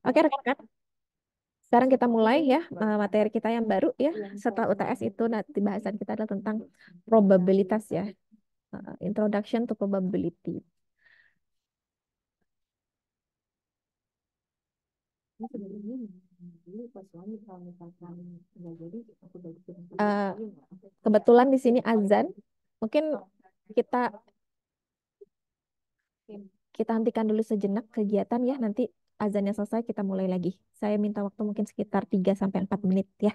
Oke, rekan. Sekarang kita mulai ya materi kita yang baru ya. Setelah UTS itu nanti bahasan kita adalah tentang probabilitas ya. Introduction to probability. Eh, Kebetulan di sini azan. Mungkin kita kita hentikan dulu sejenak kegiatan ya. Nanti azannya selesai kita mulai lagi. Saya minta waktu mungkin sekitar 3 sampai 4 menit ya.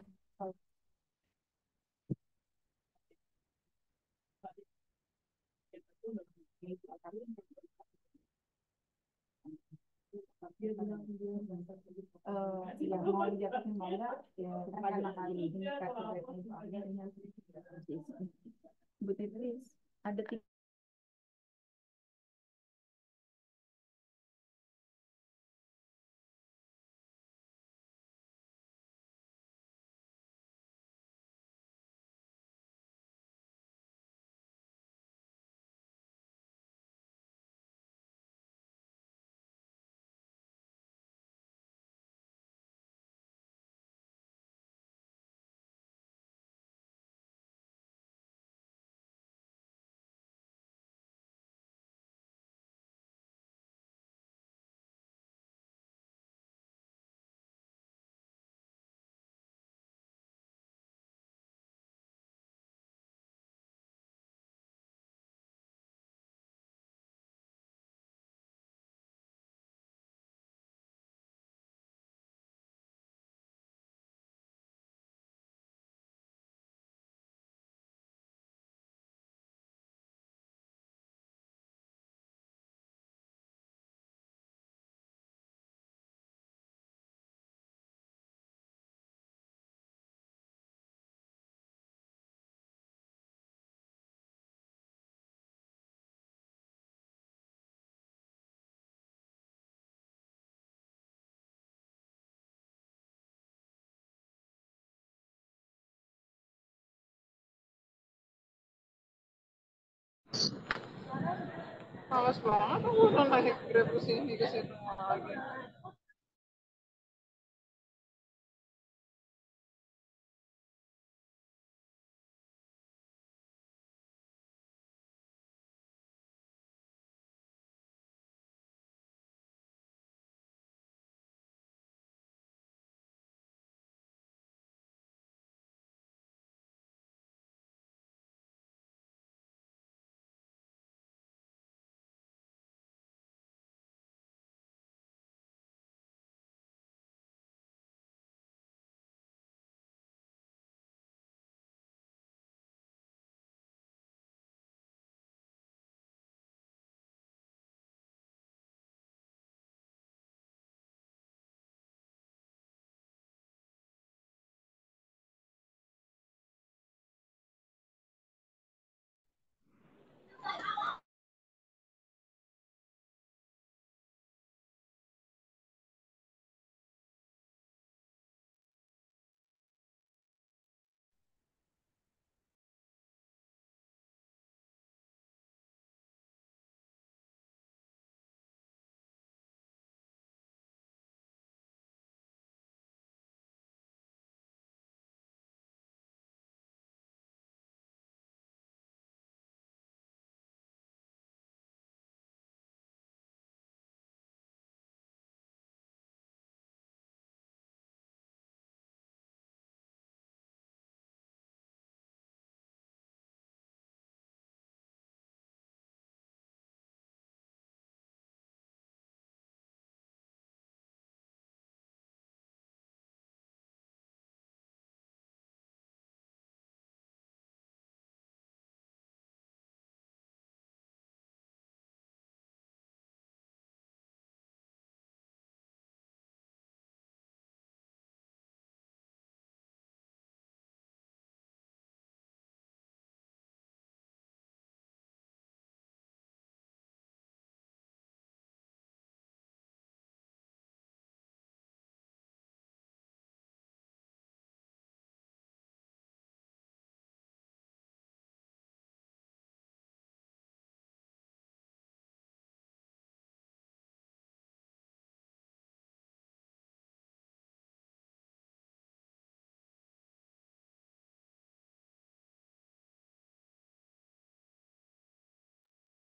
Males banget aku udah naik Grab ke sini ke situ lagi.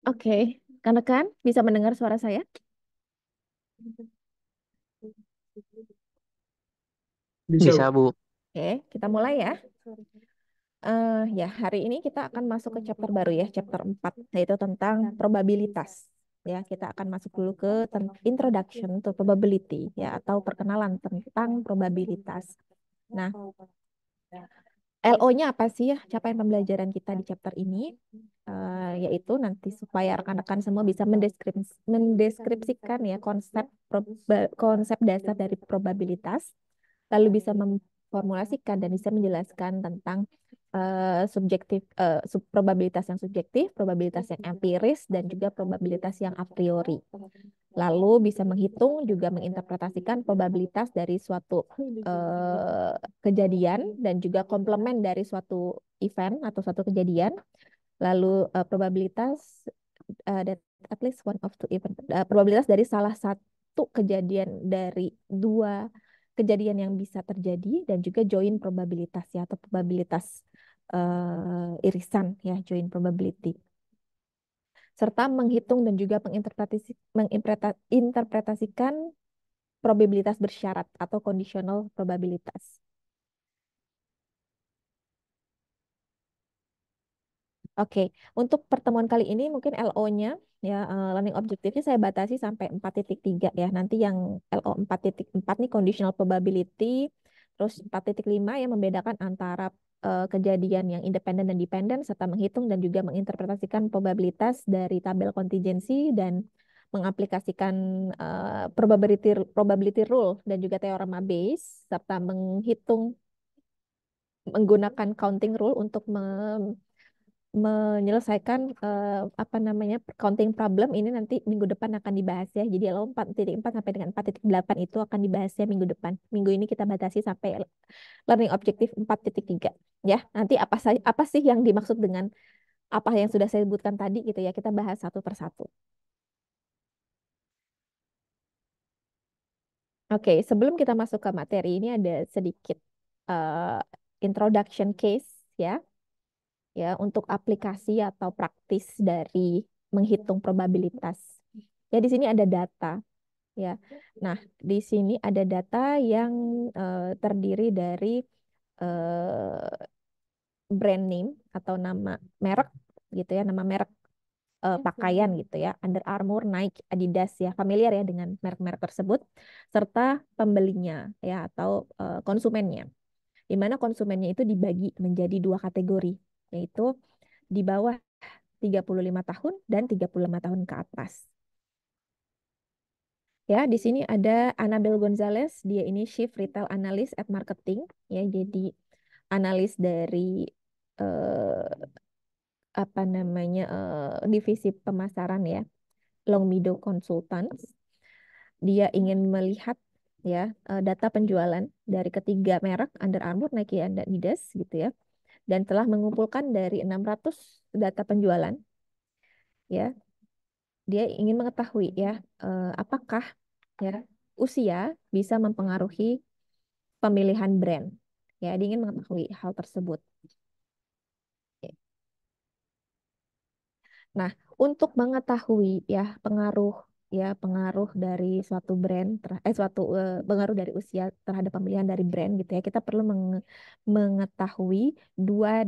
Oke, kan bisa mendengar suara saya? Bisa, Bu. Bisa, Bu. Oke, kita mulai ya. Ya, hari ini kita akan masuk ke chapter baru ya, chapter 4, yaitu tentang probabilitas. Ya, kita akan masuk dulu ke introduction to probability ya, atau perkenalan tentang probabilitas. Nah, LO-nya apa sih ya? Capaian pembelajaran kita di chapter ini, yaitu nanti supaya rekan-rekan semua bisa mendeskripsikan ya konsep dasar dari probabilitas, lalu bisa memformulasikan dan bisa menjelaskan tentang probabilitas yang subjektif, probabilitas yang empiris, dan juga probabilitas yang a priori. Lalu bisa menghitung juga menginterpretasikan probabilitas dari suatu kejadian dan juga komplement dari suatu event atau suatu kejadian. Lalu probabilitas that at least one of two event, probabilitas dari salah satu kejadian dari dua kejadian yang bisa terjadi, dan juga join probabilitas ya, atau probabilitas irisan ya, join probability, serta menghitung dan juga menginterpretasikan probabilitas bersyarat atau conditional probabilitas. Oke, untuk pertemuan kali ini mungkin LO-nya ya, learning objectively saya batasi sampai 4.3 ya. Nanti yang LO 4.4 nih conditional probability, terus 4.5 yang membedakan antara kejadian yang independen dan dependen, serta menghitung dan juga menginterpretasikan probabilitas dari tabel kontingensi dan mengaplikasikan probability probability rule dan juga teorema Bayes, serta menghitung menggunakan counting rule untuk menyelesaikan apa namanya counting problem. Ini nanti minggu depan akan dibahas ya. Jadi kalau 4.4 sampai dengan 4.8 itu akan dibahas ya minggu depan. Minggu ini kita batasi sampai learning objective 4.3 ya. Nanti apa sih yang dimaksud dengan apa yang sudah saya sebutkan tadi gitu ya. Kita bahas satu persatu. Oke, sebelum kita masuk ke materi ini ada sedikit uh, introduction case ya. Ya, untuk aplikasi atau praktis dari menghitung probabilitas. Ya, di sini ada data ya. Nah, di sini ada data yang terdiri dari brand name atau nama merek gitu ya, nama merek pakaian gitu ya, Under Armour, Nike, Adidas ya, familiar ya dengan merek-merek tersebut, serta pembelinya ya atau konsumennya. Di mana konsumennya itu dibagi menjadi dua kategori, yaitu di bawah 35 tahun dan 35 tahun ke atas. Ya, di sini ada Annabel Gonzalez, dia ini Chief Retail Analyst at Marketing, ya, jadi analis dari eh, apa namanya divisi pemasaran ya, Long Meadow Consultants. Dia ingin melihat ya data penjualan dari ketiga merek Under Armour, Nike, dan Adidas gitu ya, dan telah mengumpulkan dari 600 data penjualan ya. Dia ingin mengetahui ya apakah ya usia bisa mempengaruhi pemilihan brand. Ya, dia ingin mengetahui hal tersebut. Nah, untuk mengetahui ya pengaruh dari suatu brand pengaruh dari usia terhadap pemilihan dari brand gitu ya, kita perlu mengetahui dua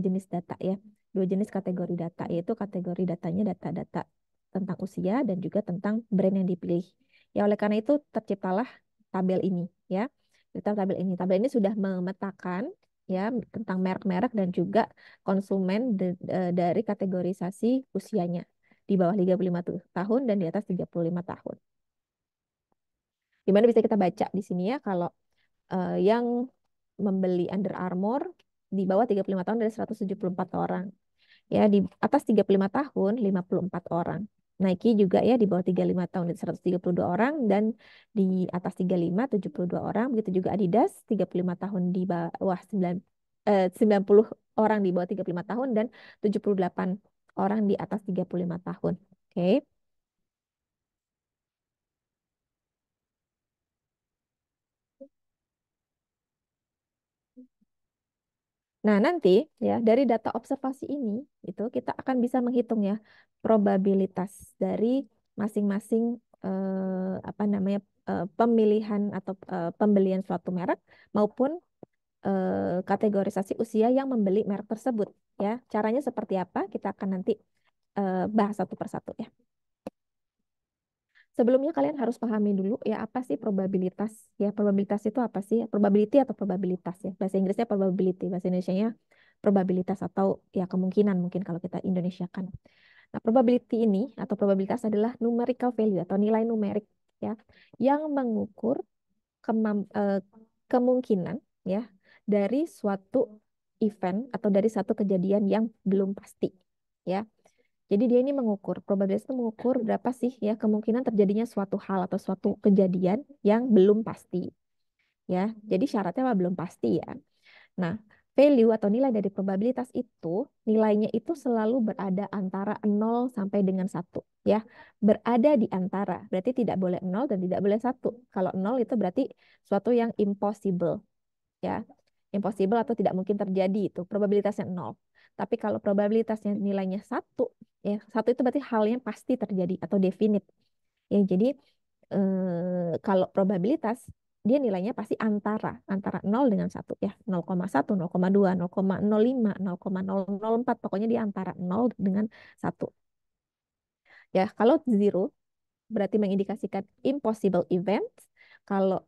jenis data ya, dua jenis kategori data, yaitu kategori datanya data-data tentang usia dan juga tentang brand yang dipilih. Ya, oleh karena itu terciptalah tabel ini ya. Tabel ini sudah memetakan ya tentang merek-merek dan juga konsumen dari kategorisasi usianya di bawah 35 tahun dan di atas 35 tahun. Di mana bisa kita baca di sini ya, kalau yang membeli Under Armour di bawah 35 tahun dari 174 orang. Ya, di atas 35 tahun 54 orang. Nike juga ya di bawah 35 tahun dari 132 orang, dan di atas 35 72 orang. Begitu juga Adidas 35 tahun di bawah 90 orang di bawah 35 tahun, dan 78 orang di atas 35 tahun. Oke. Nah, nanti ya dari data observasi ini itu kita akan bisa menghitung ya probabilitas dari masing-masing apa namanya pemilihan atau pembelian suatu merek maupun kategorisasi usia yang membeli merek tersebut ya. Caranya seperti apa? Kita akan nanti bahas satu persatu ya. Sebelumnya kalian harus pahami dulu ya apa sih probabilitas. Ya, probabilitas itu apa sih? Probability atau probabilitas ya. Bahasa Inggrisnya probability, bahasa Indonesianya probabilitas atau ya kemungkinan mungkin kalau kita Indonesiakan. Nah, probability ini atau probabilitas adalah numerical value atau nilai numerik ya yang mengukur kemungkinan ya dari suatu event atau dari satu kejadian yang belum pasti ya. Jadi dia ini mengukur, probabilitas itu mengukur berapa sih ya kemungkinan terjadinya suatu hal atau suatu kejadian yang belum pasti ya. Jadi syaratnya apa? Belum pasti ya. Nah, value atau nilai dari probabilitas itu nilainya itu selalu berada antara 0 sampai dengan 1 ya. Berada di antara, berarti tidak boleh 0 dan tidak boleh 1. Kalau 0 itu berarti suatu yang impossible ya. Impossible atau tidak mungkin terjadi itu probabilitasnya 0. Tapi kalau probabilitasnya nilainya 1 ya, 1 itu berarti hal yang pasti terjadi atau definite. Ya, jadi kalau probabilitas dia nilainya pasti antara 0 dengan 1 ya. 0,1, 0,2, 0,05, 0,004 pokoknya dia antara 0 dengan 1. Ya, kalau zero berarti mengindikasikan impossible events. Kalau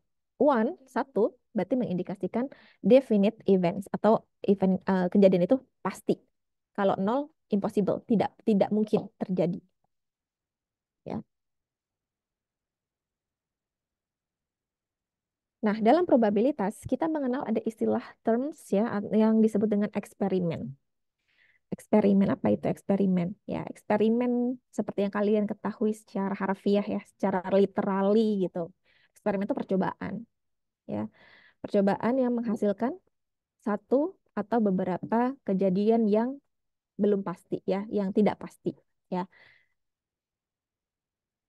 satu berarti mengindikasikan definite events atau event kejadian itu pasti. Kalau nol impossible, tidak tidak mungkin terjadi ya. Nah, dalam probabilitas kita mengenal ada istilah terms ya yang disebut dengan eksperimen. Eksperimen apa itu eksperimen? Ya, eksperimen seperti yang kalian ketahui secara harfiah ya, secara literally gitu. Eksperimen itu percobaan ya. Percobaan yang menghasilkan satu atau beberapa kejadian yang belum pasti ya, yang tidak pasti ya.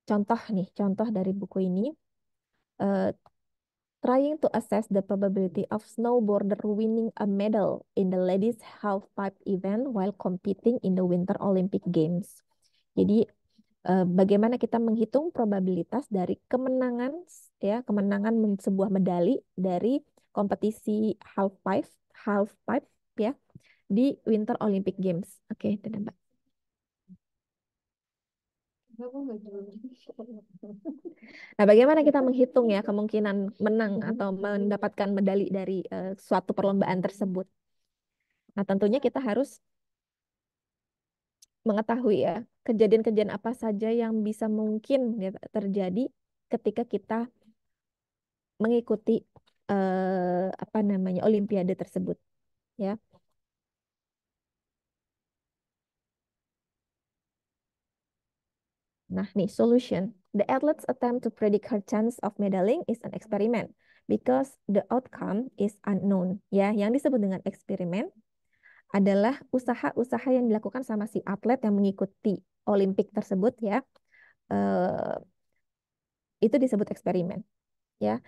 Contoh nih, contoh dari buku ini eh, trying to assess the probability of snowboarder winning a medal in the ladies half pipe event while competing in the Winter Olympic Games. Jadi bagaimana kita menghitung probabilitas dari kemenangan ya, kemenangan sebuah medali dari kompetisi half pipe ya di Winter Olympic Games. Oke, dadah, Mbak. Nah, bagaimana kita menghitung ya kemungkinan menang atau mendapatkan medali dari suatu perlombaan tersebut? Nah, tentunya kita harus mengetahui ya kejadian-kejadian apa saja yang bisa mungkin ya, terjadi ketika kita mengikuti apa namanya Olimpiade tersebut ya. Nah, nih solution. The athlete's attempt to predict her chance of medaling is an experiment because the outcome is unknown. Ya, yang disebut dengan eksperimen adalah usaha-usaha yang dilakukan sama si atlet yang mengikuti Olimpik tersebut ya. Eh, itu disebut eksperimen ya.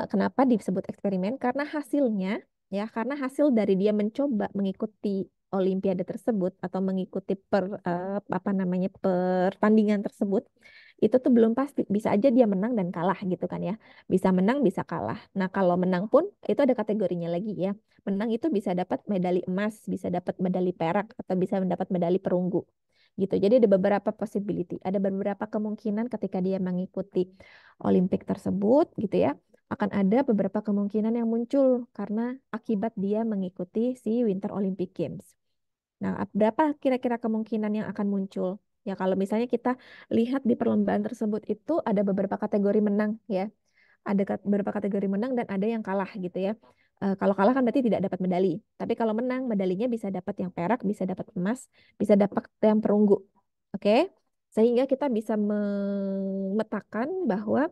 Kenapa disebut eksperimen? Karena hasilnya ya, karena hasil dari dia mencoba mengikuti Olimpiade tersebut atau mengikuti apa namanya pertandingan tersebut itu tuh belum pasti. Bisa aja dia menang dan kalah gitu kan ya. Bisa menang, bisa kalah. Nah, kalau menang pun itu ada kategorinya lagi ya. Menang itu bisa dapat medali emas, bisa dapat medali perak atau bisa mendapat medali perunggu gitu. Jadi ada beberapa possibility, ada beberapa kemungkinan ketika dia mengikuti Olimpik tersebut gitu ya, akan ada beberapa kemungkinan yang muncul karena akibat dia mengikuti si Winter Olympic Games. Nah, berapa kira-kira kemungkinan yang akan muncul? Ya, kalau misalnya kita lihat di perlombaan tersebut itu ada beberapa kategori menang ya. Ada beberapa kategori menang dan ada yang kalah gitu ya. Kalau kalah kan berarti tidak dapat medali. Tapi kalau menang, medalinya bisa dapat yang perak, bisa dapat emas, bisa dapat yang perunggu. Oke? Sehingga kita bisa memetakan bahwa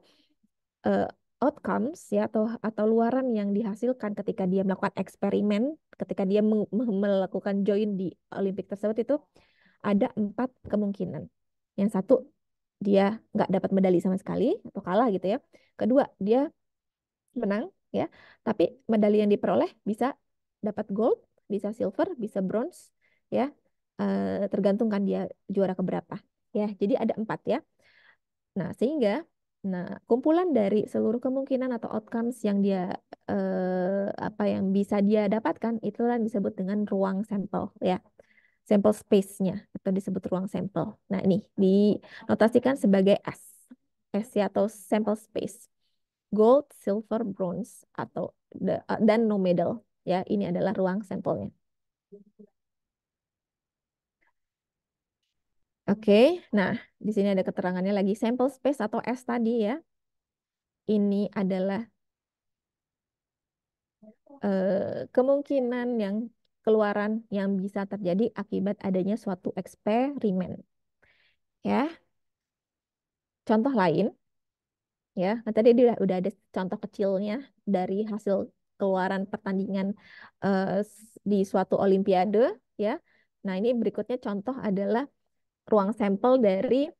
eh, outcomes ya atau luaran yang dihasilkan ketika dia melakukan eksperimen, ketika dia melakukan join di Olimpik tersebut itu ada 4 kemungkinan. Yang satu dia nggak dapat medali sama sekali atau kalah gitu ya. Kedua dia menang ya, tapi medali yang diperoleh bisa dapat gold, bisa silver, bisa bronze, ya. Tergantung kan dia juara keberapa. Ya, jadi ada 4 ya. Nah, sehingga kumpulan dari seluruh kemungkinan atau outcomes yang dia apa yang bisa dia dapatkan itulah yang disebut dengan ruang sampel ya. Sampel space-nya atau disebut ruang sampel. Nah, ini dinotasikan sebagai S. S ya atau sample space. Gold, silver, bronze atau dan no medal ya. Ini adalah ruang sampelnya. Oke, nah di sini ada keterangannya lagi sample space atau S tadi ya. Ini adalah kemungkinan yang keluaran yang bisa terjadi akibat adanya suatu eksperimen. Ya, contoh lain ya. Nah, tadi udah ada contoh kecilnya dari hasil keluaran pertandingan di suatu olimpiade ya. Nah, ini berikutnya contoh adalah ruang sampel dari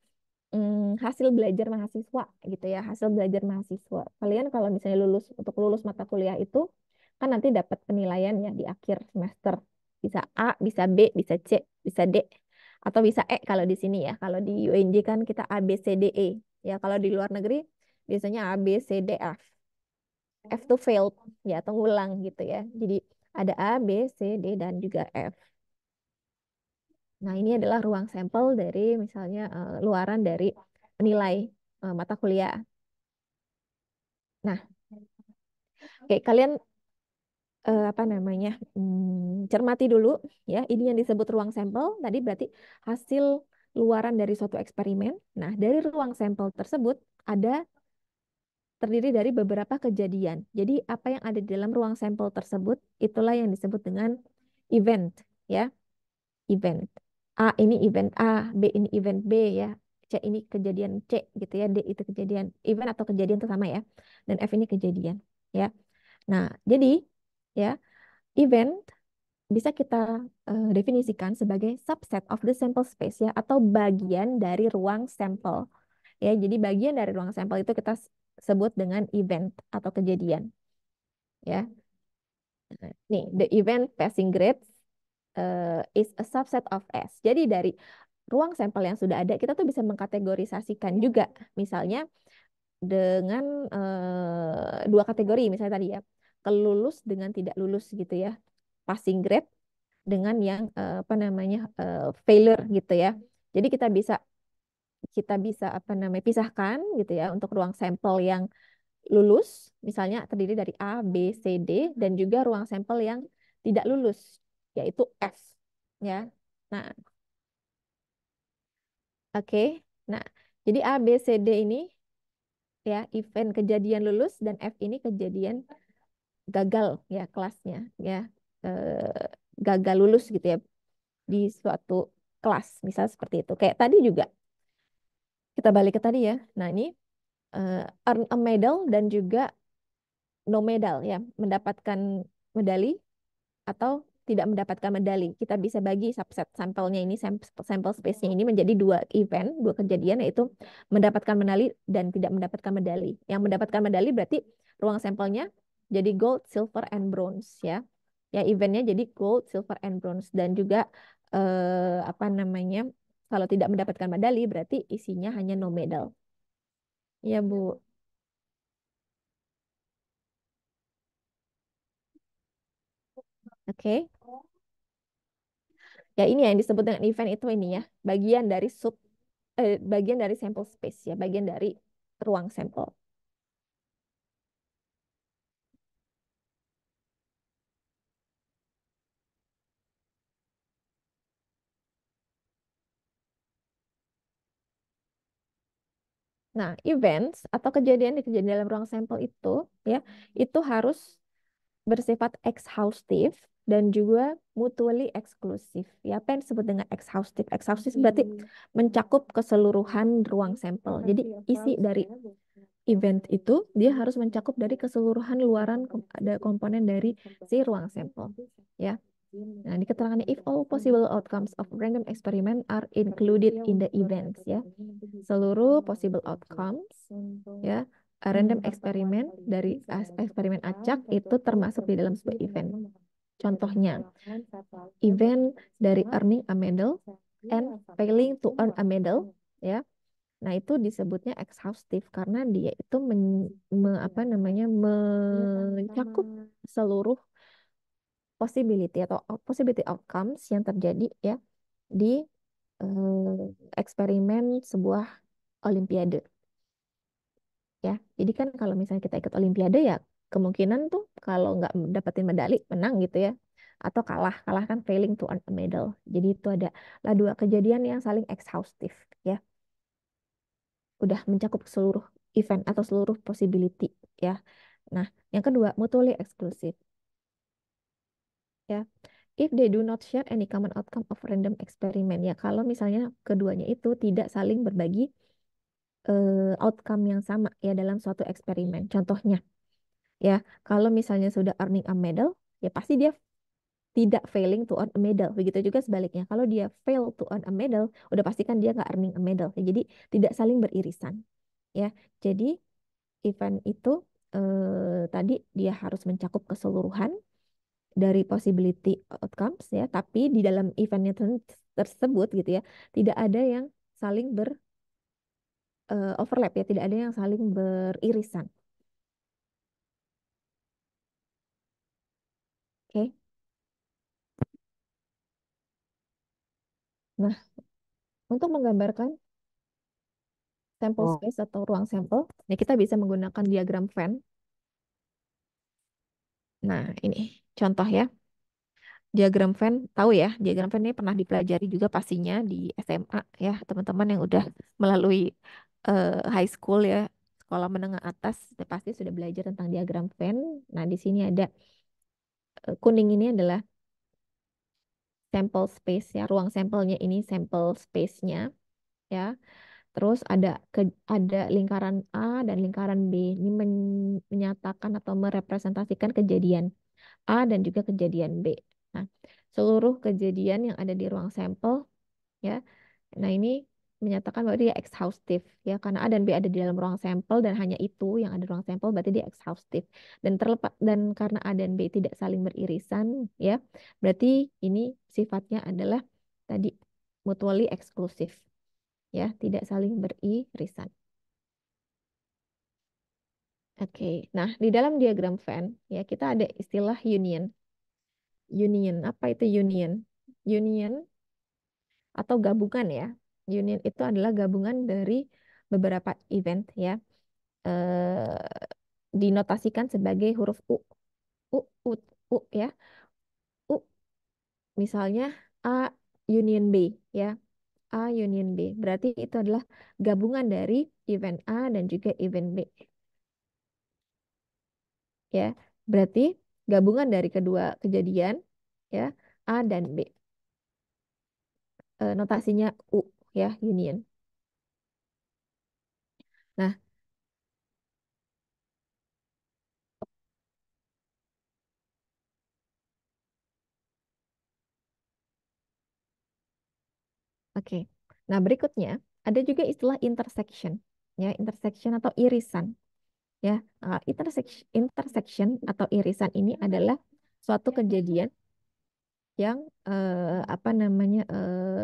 hasil belajar mahasiswa gitu ya, hasil belajar mahasiswa. Kalian kalau misalnya untuk lulus mata kuliah itu kan nanti dapat penilaian ya di akhir semester. Bisa A, bisa B, bisa C, bisa D, atau bisa E kalau di sini ya. Kalau di UNJ kan kita A, B, C, D, E. Ya, kalau di luar negeri biasanya A, B, C, D, F. F tuh failed ya atau ngulang gitu ya. Jadi ada A, B, C, D, dan juga F. Nah, ini adalah ruang sampel dari misalnya luaran dari nilai mata kuliah. Nah, oke, kalian apa namanya cermati dulu ya. Ini yang disebut ruang sampel. Tadi berarti hasil luaran dari suatu eksperimen. Nah, dari ruang sampel tersebut ada terdiri dari beberapa kejadian. Jadi, apa yang ada di dalam ruang sampel tersebut itulah yang disebut dengan event ya. Event. A ini event A, B ini event B ya. C ini kejadian C gitu ya. D itu kejadian event atau kejadian itu sama ya. Dan F ini kejadian ya. Nah, jadi ya, event bisa kita definisikan sebagai subset of the sample space ya atau bagian dari ruang sampel. Ya, jadi bagian dari ruang sampel itu kita sebut dengan event atau kejadian ya. Nih, the event passing grades is a subset of S. Jadi dari ruang sampel yang sudah ada, kita tuh bisa mengkategorisasikan juga. Misalnya dengan dua kategori, misalnya tadi ya, kelulus dengan tidak lulus gitu ya. Passing grade dengan yang apa namanya failure gitu ya. Jadi kita bisa apa namanya pisahkan gitu ya untuk ruang sampel yang lulus, misalnya terdiri dari A, B, C, D, dan juga ruang sampel yang tidak lulus, yaitu F. Ya, nah, oke. Nah, jadi A, B, C, D ini ya event kejadian lulus dan F ini kejadian gagal ya kelasnya ya eh, gagal lulus gitu ya di suatu kelas, misal seperti itu. Kayak tadi juga kita balik ke tadi ya. Nah, ini earn a medal dan juga no medal ya, mendapatkan medali atau tidak mendapatkan medali. Kita bisa bagi subset sampelnya ini, sampel space-nya ini menjadi dua event, dua kejadian, yaitu mendapatkan medali dan tidak mendapatkan medali. Yang mendapatkan medali berarti ruang sampelnya jadi gold, silver, and bronze ya. Ya, eventnya jadi gold, silver, and bronze. Dan juga apa namanya, kalau tidak mendapatkan medali berarti isinya hanya no medal. Ya, Bu. Oke. Ya, ini yang disebut dengan event itu ini ya, bagian dari sample space ya, bagian dari ruang sampel. Nah, events atau kejadian di kejadian dalam ruang sampel itu ya, itu harus bersifat exhaustive dan juga mutually exclusive. Ya, apa yang disebut dengan exhaustive? Exhaustive berarti mencakup keseluruhan ruang sampel. Jadi isi dari event itu dia harus mencakup dari keseluruhan luaran ada komponen dari si ruang sampel. Ya. Nah, di keterangannya if all possible outcomes of random experiment are included in the events ya. Seluruh possible outcomes ya random eksperimen dari eksperimen acak itu termasuk di dalam sebuah event. Contohnya, event dari earning a medal and failing to earn a medal, ya. Nah, itu disebutnya exhaustive karena dia itu apa namanya mencakup seluruh possibility atau possibility outcomes yang terjadi ya di eksperimen sebuah olimpiade ya. Jadi kan kalau misalnya kita ikut olimpiade ya kemungkinan tuh kalau nggak dapetin medali menang gitu ya atau kalah kalah kan failing to earn a medal. Jadi itu ada lah dua kejadian yang saling exhaustive ya. Udah mencakup seluruh event atau seluruh possibility ya. Nah, yang kedua mutually exclusive ya. If they do not share any common outcome of random experiment ya. Kalau misalnya keduanya itu tidak saling berbagi outcome yang sama ya dalam suatu eksperimen. Contohnya ya, kalau misalnya sudah earning a medal, ya pasti dia tidak failing to earn a medal. Begitu juga sebaliknya. Kalau dia fail to earn a medal, udah pastikan dia nggak earning a medal. Ya, jadi tidak saling beririsan. Ya, jadi event itu tadi dia harus mencakup keseluruhan dari possibility outcomes ya, tapi di dalam eventnya tersebut gitu ya, tidak ada yang saling overlap ya, tidak ada yang saling beririsan. Oke. Nah, untuk menggambarkan sample Oh, space atau ruang sampel, ya kita bisa menggunakan diagram Venn. Nah, ini contoh ya. Diagram Venn, tahu ya, diagram Venn ini pernah dipelajari juga pastinya di SMA ya, teman-teman yang udah melalui high school ya, sekolah menengah atas, sudah pasti sudah belajar tentang diagram Venn. Nah, di sini ada kuning ini adalah sample space ya, ruang sampelnya ini sample space-nya ya. Terus ada lingkaran A dan lingkaran B. Ini menyatakan atau merepresentasikan kejadian A dan juga kejadian B. Nah, seluruh kejadian yang ada di ruang sampel ya. Nah, ini menyatakan bahwa dia exhaustive ya karena A dan B ada di dalam ruang sampel dan hanya itu yang ada di ruang sampel berarti dia exhaustive. Dan terlepas dan karena A dan B tidak saling beririsan ya, berarti ini sifatnya adalah tadi mutually exclusive ya, tidak saling beririsan. Oke, nah di dalam diagram Venn ya kita ada istilah union. Union, apa itu union? Union atau gabungan ya. Union itu adalah gabungan dari beberapa event ya. Dinotasikan sebagai huruf U. U, U, U ya. U misalnya A union B ya. A union B. Berarti itu adalah gabungan dari event A dan juga event B ya. Berarti gabungan dari kedua kejadian ya, A dan B. Notasinya U ya, union. Nah, oke. Nah, berikutnya ada juga istilah intersection ya, intersection atau irisan ya. Intersection atau irisan ini adalah suatu kejadian yang apa namanya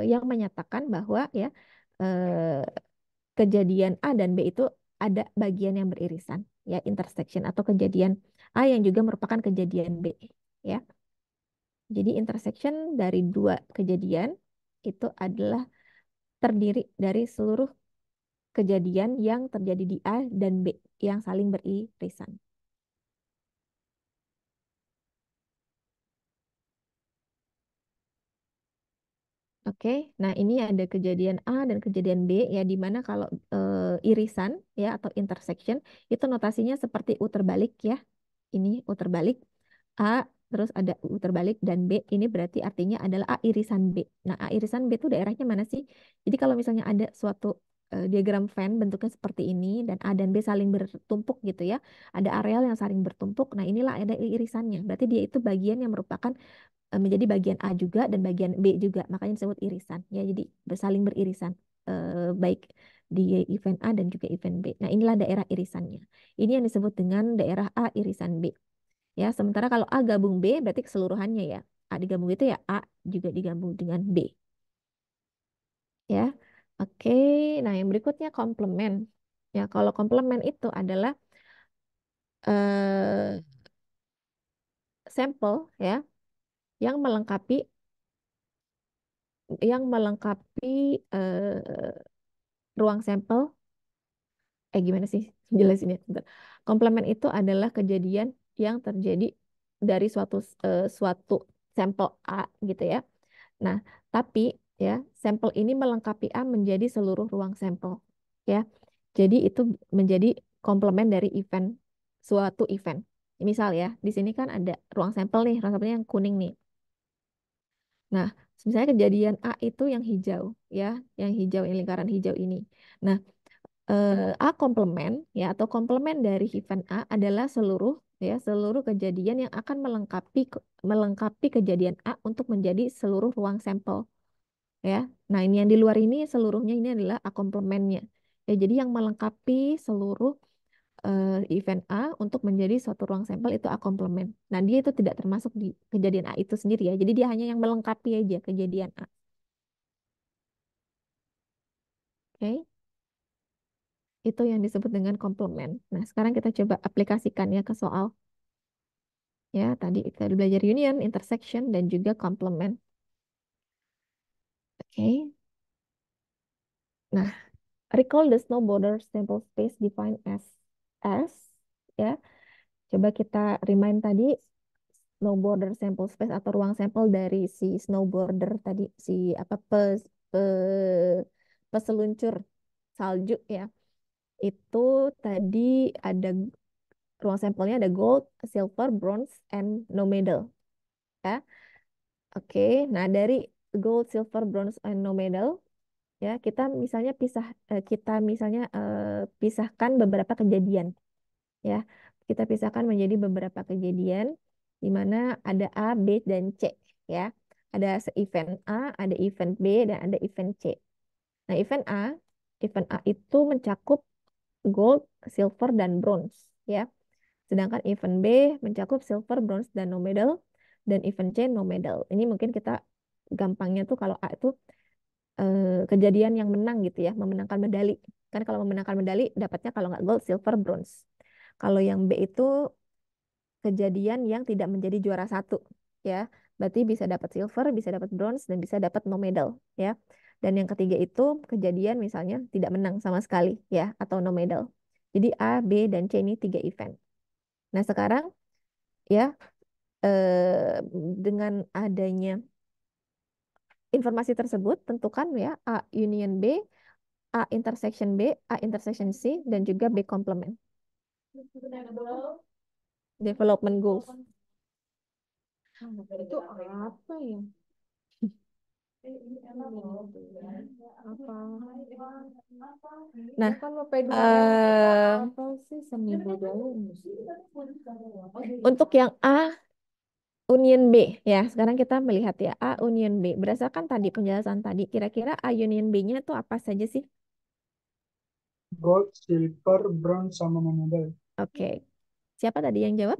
yang menyatakan bahwa ya eh, kejadian A dan B itu ada bagian yang beririsan ya, intersection atau kejadian A yang juga merupakan kejadian B ya. Jadi intersection dari dua kejadian itu adalah terdiri dari seluruh kejadian yang terjadi di A dan B yang saling beririsan. Oke, nah ini ada kejadian A dan kejadian B ya, di mana kalau irisan ya atau intersection itu notasinya seperti U terbalik ya. Ini U terbalik A, terus ada U terbalik dan B ini berarti artinya adalah A irisan B. Nah, A irisan B itu daerahnya mana sih? Jadi kalau misalnya ada suatu diagram Venn bentuknya seperti ini dan A dan B saling bertumpuk gitu ya. Ada areal yang saling bertumpuk. Nah, inilah ada irisannya. Berarti dia itu bagian yang merupakan menjadi bagian A juga dan bagian B juga. Makanya disebut irisan. Ya, jadi saling beririsan. Baik di event A dan juga event B. Nah, inilah daerah irisannya. Ini yang disebut dengan daerah A irisan B. Ya, sementara kalau A gabung B berarti keseluruhannya ya. A digabung itu ya A juga digabung dengan B. Ya, oke. Nah, yang berikutnya komplement. Ya, kalau komplement itu adalah eh, sampel ya yang melengkapi ruang sampel. Gimana sih jelasinnya? Bentar. Komplement itu adalah kejadian yang terjadi dari suatu sampel A gitu ya. Nah, tapi ya sampel ini melengkapi A menjadi seluruh ruang sampel ya. Jadi itu menjadi komplement dari suatu event. Misal ya, di sini kan ada ruang sampel nih, ruang sampelnya yang kuning nih. Nah, misalnya kejadian A itu yang hijau ya, yang hijau, yang lingkaran hijau ini. Nah, A komplement ya atau komplement dari event A adalah seluruh kejadian yang akan melengkapi kejadian A untuk menjadi seluruh ruang sampel ya. Nah, ini yang di luar ini seluruhnya ini adalah A komplementnya. Ya, jadi yang melengkapi seluruh event A untuk menjadi suatu ruang sampel itu A komplement. Nah, dia itu tidak termasuk di kejadian A itu sendiri ya. Jadi dia hanya yang melengkapi aja kejadian A. Oke, itu yang disebut dengan komplement. Nah, sekarang kita coba aplikasikan ya ke soal. Ya, tadi kita udah belajar union, intersection, dan juga complement. Oke. Nah, recall the snow border sample space defined as ya. Coba kita remind tadi snow border sample space atau ruang sampel dari si snow border tadi si apa peseluncur salju ya. Itu tadi ada ruang sampelnya ada gold, silver, bronze, and no medal ya. Oke, nah dari gold, silver, bronze, and no medal ya kita misalnya pisahkan beberapa kejadian ya. Kita pisahkan menjadi beberapa kejadian di mana ada A, B, dan C ya. Ada event A, ada event B, dan ada event C. Nah, event A itu mencakup gold, silver, dan bronze ya. Sedangkan event B mencakup silver, bronze, dan no medal. Dan event C no medal. Ini mungkin kita gampangnya tuh kalau A itu kejadian yang menang gitu ya, memenangkan medali. Kan kalau memenangkan medali dapatnya kalau nggak gold, silver, bronze. Kalau yang B itu kejadian yang tidak menjadi juara satu ya. Berarti bisa dapat silver, bisa dapat bronze, dan bisa dapat no medal ya. Dan yang ketiga itu kejadian misalnya tidak menang sama sekali ya atau no medal. Jadi A, B, dan C ini tiga event. Nah sekarang ya dengan adanya informasi tersebut tentukan ya A union B, A intersection B, A intersection C, dan juga B complement. Development goals. Itu apa ya? Nah, apa sih seni budaya untuk yang A union B ya, sekarang kita melihat ya A union B. Berdasarkan tadi penjelasan tadi, kira-kira A union B-nya itu apa saja sih? Gold, silver, bronze, sama medal. Oke, siapa tadi yang jawab?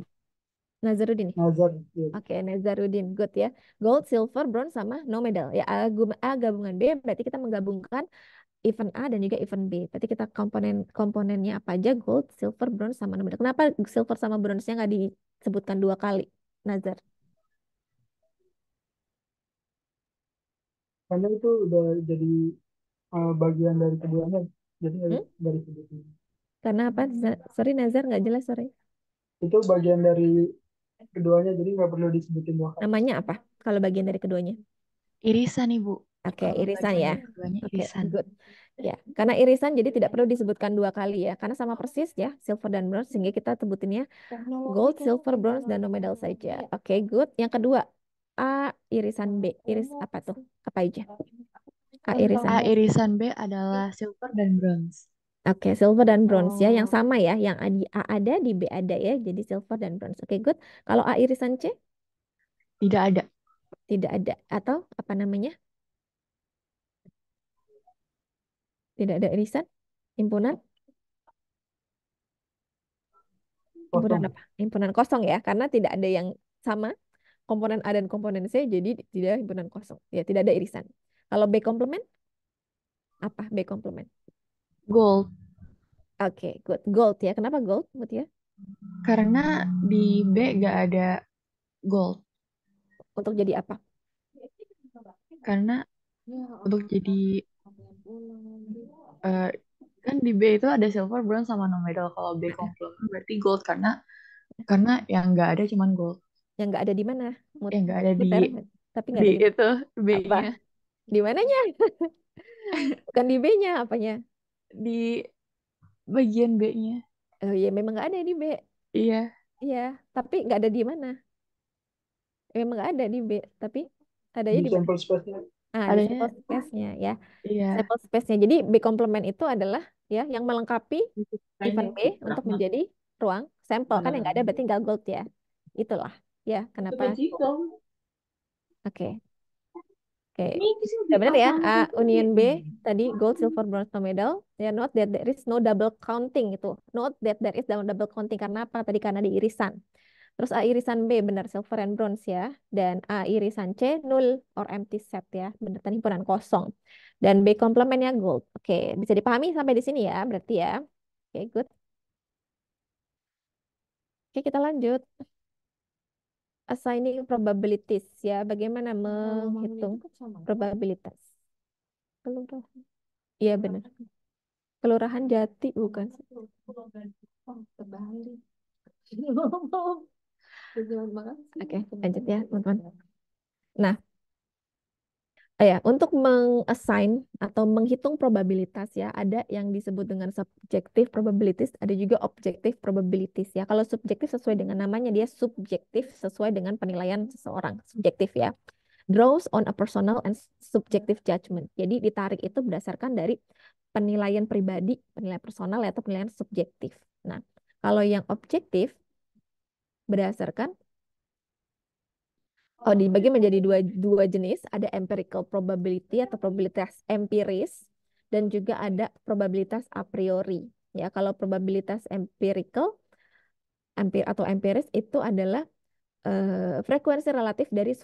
Nazarudin. Nazar, ya. Oke, Nazarudin, good ya. Gold, silver, bronze, sama no medal. Ya, A gabungan B berarti kita menggabungkan event A dan juga event B. Berarti kita komponennya apa aja? Gold, silver, bronze, sama no medal. Kenapa silver sama bronze-nya nggak disebutkan dua kali, Nazar? Karena itu udah jadi bagian dari keduanya. Jadi Hmm? dari keduanya. Karena apa? Sorry, Nazar nggak jelas, sorry. Itu bagian dari keduanya, jadi nggak perlu disebutin dua kali. Namanya apa? Kalau bagian dari keduanya? Irisan Ibu. Oke, Kalau irisan bagian ya. dari keduanya Oke, irisan. good. Ya, karena irisan jadi tidak perlu disebutkan dua kali ya, karena sama persis ya, silver dan bronze, sehingga kita sebutinnya gold, silver, bronze, dan no medal saja. Oke, good. Yang kedua, A irisan B. Iris apa tuh? Apa aja? A irisan A B. irisan B adalah silver dan bronze. Oke, silver dan bronze ya, yang sama ya, yang di A ada, di B ada ya, jadi silver dan bronze. Oke, good. Kalau A irisan C Tidak ada. tidak ada atau apa namanya? Tidak ada irisan, himpunan. Himpunan kosong. apa? Himpunan kosong ya, karena tidak ada yang sama komponen A dan komponen C, jadi tidak himpunan kosong. Ya, tidak ada irisan. Kalau B komplement, apa B komplement? Gold. Oke, good. Gold ya. Kenapa gold, Mutia? Karena di B gak ada gold. Untuk jadi apa? Karena untuk jadi eh, kan di B itu ada silver, bronze sama non medal. Kalau B complement berarti gold karena yang nggak ada cuman gold. Yang nggak ada di mana? Yang nggak ada di Muter, tapi B nggak ada di itu apa? B-nya Di mananya? Bukan di B-nya, apanya? di bagian B-nya. Oh iya, memang nggak ada di B. Iya, Iya, tapi nggak ada di mana? Memang nggak ada di B, tapi adanya Di di mana? sampel space-nya. Ah, di sampel adanya space-nya ya. iya. Sampel space-nya. Jadi B komplement itu adalah ya yang melengkapi event B untuk menjadi ruang sampel kan yang nggak ada berarti nggak gold ya. Itulah ya kenapa. Oke, oke. Udah benar ya. A, union B tadi gold, silver, bronze, no medal. Ya, note that there is no double counting itu. Note that there is no double counting karena apa? Tadi karena di irisan. Terus A irisan B benar silver and bronze ya. Dan A irisan C null or empty set ya. Benar tadi himpunan kosong. Dan B komplementnya gold. Oke, bisa dipahami sampai di sini ya berarti ya. Oke, good. Oke, kita lanjut. Assigning probabilities ya. Bagaimana menghitung probabilitas? Kelurahan. Iya benar. Kelurahan Jati bukan. Oke, lanjut ya, teman-teman. Nah, ya, untuk mengassign atau menghitung probabilitas ya, ada yang disebut dengan subjective probabilities, ada juga objective probabilities ya. Kalau subjektif sesuai dengan namanya dia subjektif sesuai dengan penilaian seseorang, subjektif ya. Draws on a personal and subjective judgment. Jadi ditarik itu berdasarkan dari penilaian pribadi, penilaian personal atau penilaian subjektif. Nah, kalau yang objektif berdasarkan dibagi menjadi dua jenis, ada empirical probability atau probabilitas empiris dan juga ada probabilitas a priori. Ya, kalau probabilitas empirical atau empiris itu adalah frekuensi relatif dari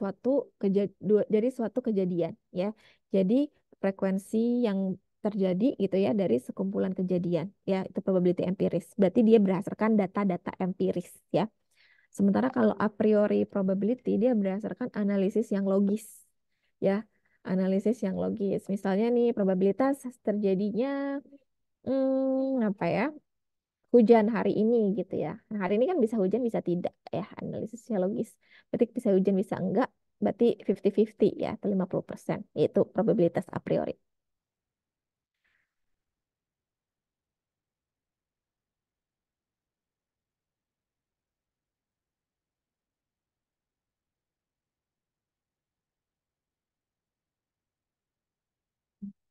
dari suatu kejadian ya. Jadi frekuensi yang terjadi gitu ya dari sekumpulan kejadian ya itu probability empiris. Berarti dia berdasarkan data-data empiris ya. Sementara kalau a priori probability dia berdasarkan analisis yang logis ya. Analisis yang logis. Misalnya nih probabilitas terjadinya apa ya? Hujan hari ini gitu ya. Nah, hari ini kan bisa hujan bisa tidak ya analisisnya logis. Berarti bisa hujan bisa enggak, berarti 50-50 ya atau 50%. Itu probabilitas a priori.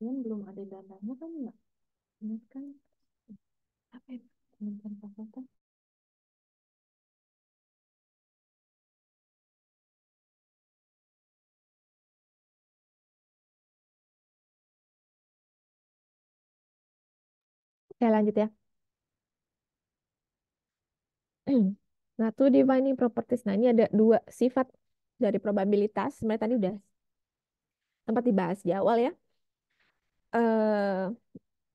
Yang belum ada datanya kan ya. Ini kan apa ya? Kementerian Kesehatan. Oke, lanjut ya. Nah, tuh defining properties. Nah, ini ada dua sifat dari probabilitas. Sebenarnya tadi udah sempat dibahas di awal ya. Eh,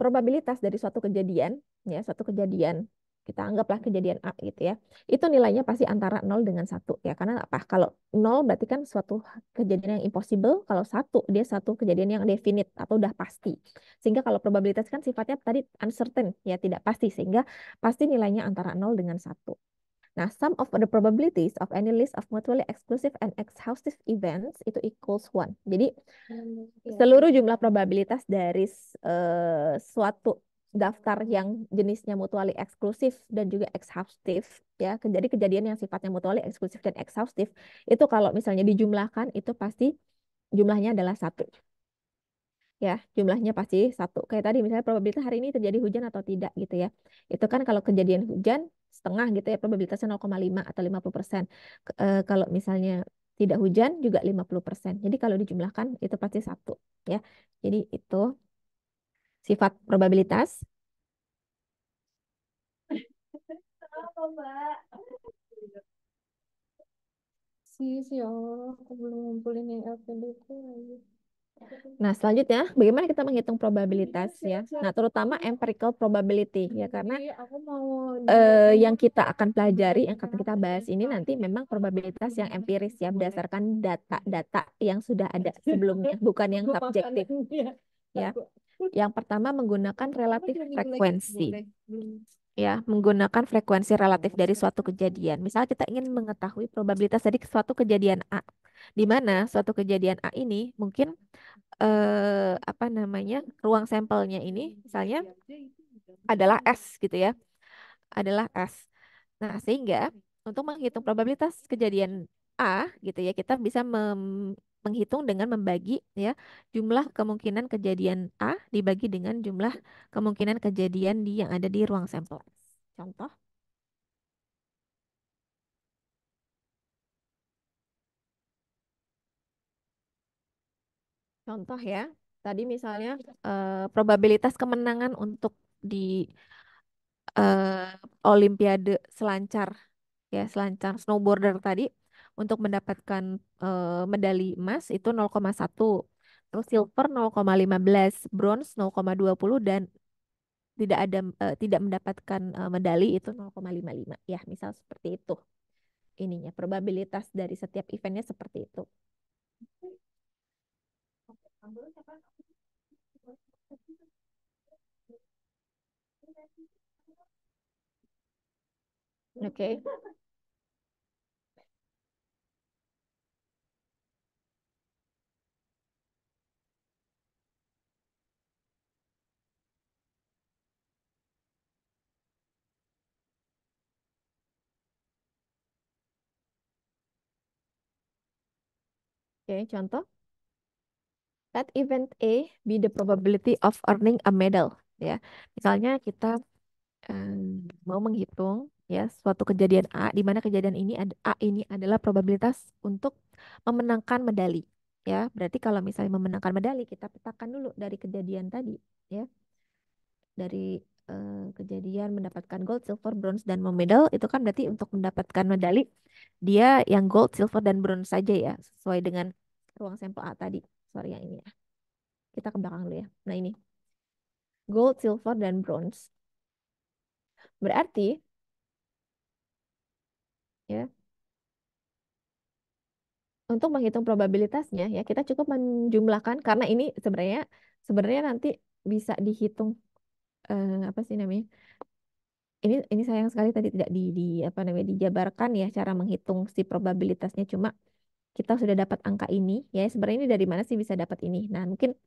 probabilitas dari suatu kejadian, ya, suatu kejadian, kita anggaplah kejadian A gitu ya, itu nilainya pasti antara 0 dengan 1 ya, karena apa? Kalau 0 berarti kan suatu kejadian yang impossible, kalau 1 dia satu kejadian yang definite atau udah pasti. Sehingga kalau probabilitas kan sifatnya tadi uncertain, ya tidak pasti, sehingga pasti nilainya antara 0 dengan 1. Nah, sum of the probabilities of any list of mutually exclusive and exhaustive events itu equals 1. Jadi, seluruh jumlah probabilitas dari suatu daftar yang jenisnya mutually eksklusif dan juga exhaustive ya. Jadi kejadian yang sifatnya mutually eksklusif dan exhaustive itu kalau misalnya dijumlahkan itu pasti jumlahnya adalah 1 ya, jumlahnya pasti 1. Kayak tadi misalnya probabilitas hari ini terjadi hujan atau tidak gitu ya. Itu kan kalau kejadian hujan setengah gitu ya, probabilitasnya 0,5 atau 50%. Kalau misalnya tidak hujan juga 50%. Jadi kalau dijumlahkan itu pasti 1 ya. Jadi itu sifat probabilitas. Sih, ya Allah, aku belum ngumpulin yang LPD itu lagi. Nah, selanjutnya, bagaimana kita menghitung probabilitas ya? Nah, terutama empirical probability ya, karena yang kita akan pelajari, yang akan kita bahas ini nanti memang probabilitas yang empiris ya, berdasarkan data-data yang sudah ada sebelumnya, bukan yang subjektif ya. Yang pertama menggunakan relatif frekuensi. Ya, menggunakan frekuensi relatif dari suatu kejadian. Misal kita ingin mengetahui probabilitas dari suatu kejadian A, di mana suatu kejadian A ini mungkin apa namanya, ruang sampelnya ini misalnya adalah S gitu ya, adalah S. Nah, sehingga untuk menghitung probabilitas kejadian A gitu ya, kita bisa menghitung dengan membagi ya jumlah kemungkinan kejadian A dibagi dengan jumlah kemungkinan kejadian yang ada di ruang sampel. Contoh, contoh ya. Tadi misalnya probabilitas kemenangan untuk di eh, Olimpiade selancar ya, selancar snowboarder tadi untuk mendapatkan medali emas itu 0,1, terus silver 0,15, bronze 0,20 dan tidak mendapatkan medali itu 0,55 ya, misal seperti itu. Ininya probabilitas dari setiap eventnya seperti itu. Oke. Oke, contoh. Let event A be the probability of earning a medal. Ya, misalnya kita mau menghitung ya suatu kejadian A, di mana kejadian ini A ini adalah probabilitas untuk memenangkan medali. Ya, berarti kalau misalnya memenangkan medali, kita petakan dulu dari kejadian tadi, ya, dari kejadian mendapatkan gold, silver, bronze, dan medal itu kan berarti untuk mendapatkan medali dia yang gold, silver, dan bronze saja ya, sesuai dengan ruang sampel A tadi. Sorry yang ini ya. Kita ke belakang dulu ya. Nah ini gold, silver, dan bronze. Berarti ya untuk menghitung probabilitasnya ya kita cukup menjumlahkan, karena ini sebenarnya sebenarnya nanti bisa dihitung apa sih namanya? Ini sayang sekali tadi tidak di apa namanya dijabarkan ya cara menghitung si probabilitasnya. Cuma kita sudah dapat angka ini ya. Sebenarnya ini dari mana sih bisa dapat ini? Nah, mungkin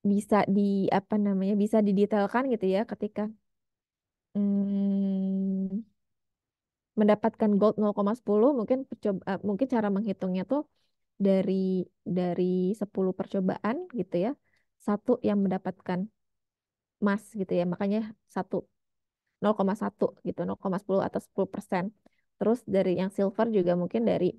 bisa di apa namanya? Bisa didetailkan gitu ya ketika hmm, mendapatkan gold 0,10 mungkin mungkin cara menghitungnya tuh dari dari 10 percobaan gitu ya. Satu yang mendapatkan emas gitu ya. Makanya satu 0,1 gitu, 0,10 atau 10%. Terus dari yang silver juga mungkin dari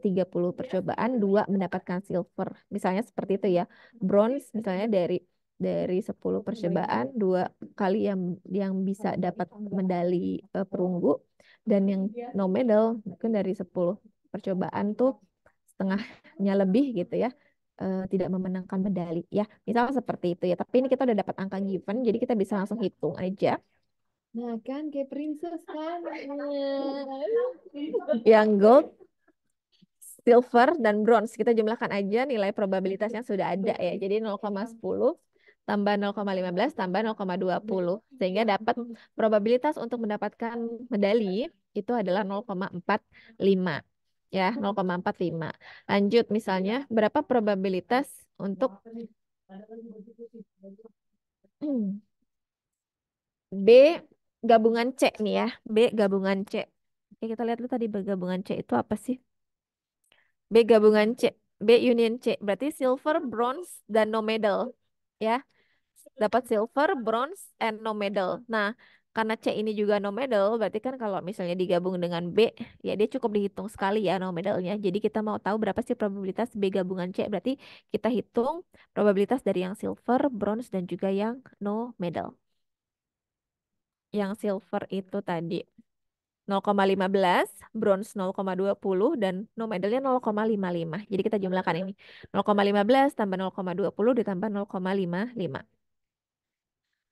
30 percobaan dua mendapatkan silver. Misalnya seperti itu ya. Bronze misalnya dari 10 percobaan dua kali yang bisa dapat medali perunggu, dan yang no medal mungkin dari 10 percobaan tuh setengahnya lebih gitu ya, tidak memenangkan medali ya. Misal seperti itu ya. Tapi ini kita udah dapat angka given, jadi kita bisa langsung hitung aja. Nah kan kayak princess kan. Yang gold, silver, dan bronze. Kita jumlahkan aja nilai probabilitas yang sudah ada ya. Jadi 0,10 tambah 0,15 tambah 0,20. Sehingga dapat probabilitas untuk mendapatkan medali itu adalah 0,45. Ya, 0,45. Lanjut misalnya, berapa probabilitas untuk B gabungan C nih ya. B gabungan C. Oke, kita lihat dulu tadi B gabungan C itu apa sih? B gabungan C. B union C. Berarti silver, bronze, dan no medal. Ya. Dapat silver, bronze, and no medal. Nah, karena C ini juga no medal, berarti kan kalau misalnya digabung dengan B, ya dia cukup dihitung sekali ya no medalnya. Jadi kita mau tahu berapa sih probabilitas B gabungan C, berarti kita hitung probabilitas dari yang silver, bronze, dan juga yang no medal. Yang silver itu tadi 0,15, bronze 0,20, dan no medalnya 0,55. Jadi kita jumlahkan ini. 0,15 tambah 0,20 ditambah 0,55.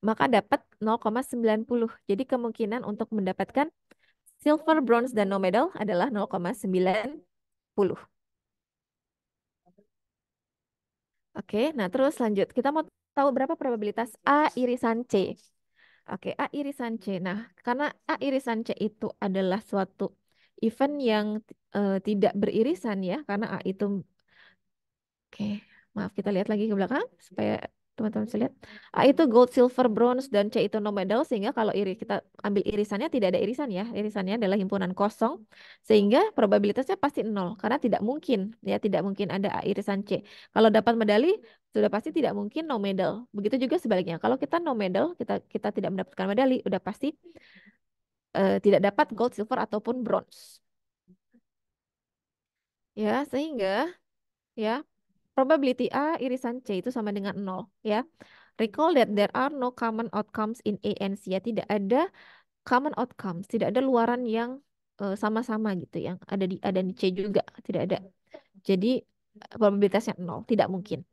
Maka dapat 0,90. Jadi kemungkinan untuk mendapatkan silver, bronze, dan no medal adalah 0,90. Oke, nah terus lanjut. Kita mau tahu berapa probabilitas A irisan C. Oke, A irisan C. Nah, karena A irisan C itu adalah suatu event yang tidak beririsan ya, karena A itu, oke, maaf kita lihat lagi ke belakang supaya teman-teman bisa lihat. A itu gold, silver, bronze, dan C itu no medal, sehingga kalau kita ambil irisannya tidak ada irisan ya. Irisannya adalah himpunan kosong, sehingga probabilitasnya pasti nol, karena tidak mungkin ya, tidak mungkin ada A irisan C. Kalau dapat medali sudah pasti tidak mungkin no medal. Begitu juga sebaliknya. Kalau kita no medal, kita tidak mendapatkan medali, udah pasti tidak dapat gold, silver, ataupun bronze. Ya, sehingga ya probability A irisan C itu sama dengan nol ya. Recall that there are no common outcomes in A and C ya. Tidak ada common outcomes, tidak ada luaran yang sama-sama gitu yang ada di C juga, tidak ada. Jadi probabilitasnya nol, tidak mungkin.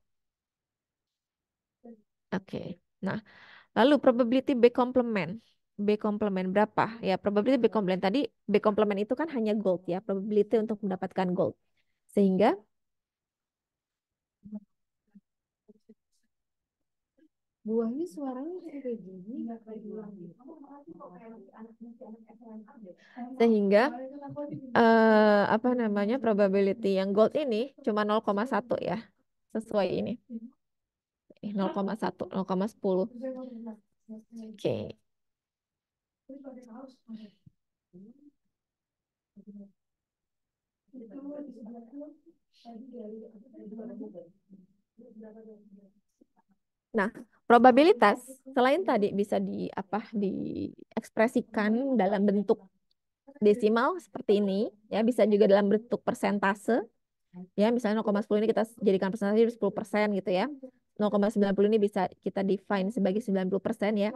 Oke. Nah, lalu probability B complement. B complement berapa? Ya, probability B complement tadi, B complement itu kan hanya gold ya, probability untuk mendapatkan gold. Sehingga buahnya suaranya kayak gini. Sehingga apa namanya probability yang gold ini cuma 0,1 ya. Sesuai ini. 0,1, 0,10. Oke. Nah, probabilitas selain tadi bisa diekspresikan dalam bentuk desimal seperti ini, ya bisa juga dalam bentuk persentase. Ya, misalnya 0,10 ini kita jadikan persentase 10% gitu ya. 0,90 ini bisa kita define sebagai 90% ya.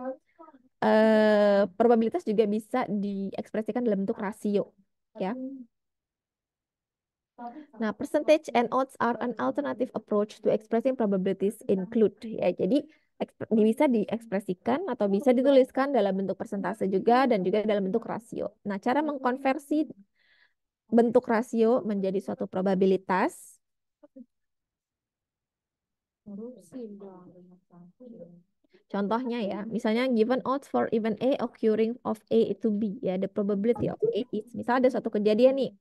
Probabilitas juga bisa diekspresikan dalam bentuk rasio ya. Nah, percentage and odds are an alternative approach to expressing probabilities include ya. Jadi bisa diekspresikan atau bisa dituliskan dalam bentuk persentase juga dan juga dalam bentuk rasio. Nah, cara mengkonversi bentuk rasio menjadi suatu probabilitas. Contohnya ya, misalnya given odds for event A occurring of A to B ya, the probability of A is, misalnya ada suatu kejadian nih,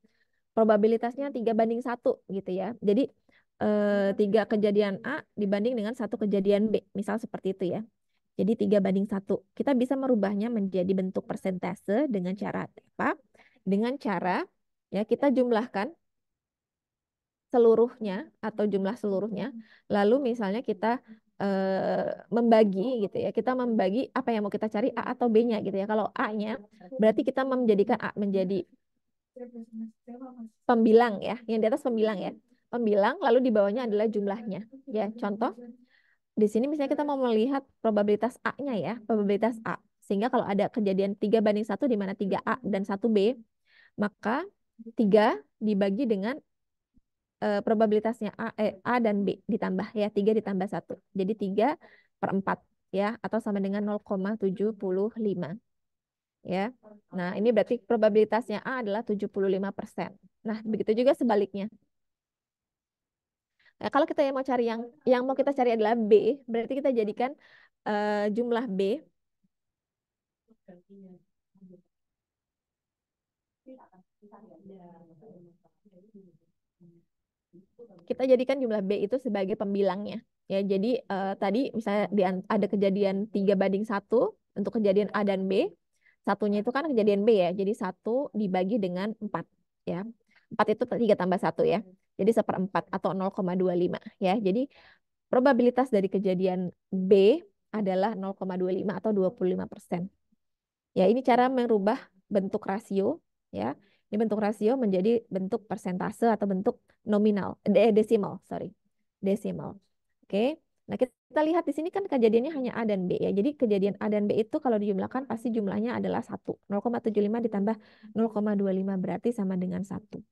probabilitasnya 3 banding 1 gitu ya. Jadi 3 kejadian A dibanding dengan 1 kejadian B, misal seperti itu ya. Jadi 3 banding 1. Kita bisa merubahnya menjadi bentuk persentase dengan cara apa? Dengan cara ya kita jumlahkan seluruhnya atau jumlah seluruhnya. Lalu misalnya kita membagi gitu ya. Kita membagi apa yang mau kita cari A atau B-nya gitu ya. Kalau A-nya berarti kita menjadikan A menjadi pembilang ya. Yang di atas pembilang ya. Pembilang lalu di bawahnya adalah jumlahnya. Ya, contoh di sini misalnya kita mau melihat probabilitas A-nya ya, probabilitas A. Sehingga kalau ada kejadian 3 banding 1 di mana 3A dan 1B, maka 3 dibagi dengan probabilitasnya A dan B ditambah ya, 3 ditambah 1. Jadi 3/4 ya, atau sama dengan 0,75 ya. Nah, ini berarti probabilitasnya A adalah 75%. Nah, begitu juga sebaliknya. Nah, kalau kita mau cari yang mau kita cari adalah B, berarti kita jadikan jumlah B kita jadikan jumlah B itu sebagai pembilangnya. Ya, jadi tadi misalnya ada kejadian 3 banding 1 untuk kejadian A dan B. Satunya itu kan kejadian B ya. Jadi 1 dibagi dengan 4 ya. 4 itu 3 tambah 1 ya. Jadi 1/4 atau 0,25 ya. Jadi probabilitas dari kejadian B adalah 0,25 atau 25%. Ya, ini cara merubah bentuk rasio ya. Ini bentuk rasio menjadi bentuk persentase atau bentuk nominal, desimal, sorry. Desimal. Oke. Nah, kita lihat di sini kan kejadiannya hanya A dan B ya. Jadi kejadian A dan B itu kalau dijumlahkan pasti jumlahnya adalah 1. 0,75 ditambah 0,25 berarti sama dengan 1.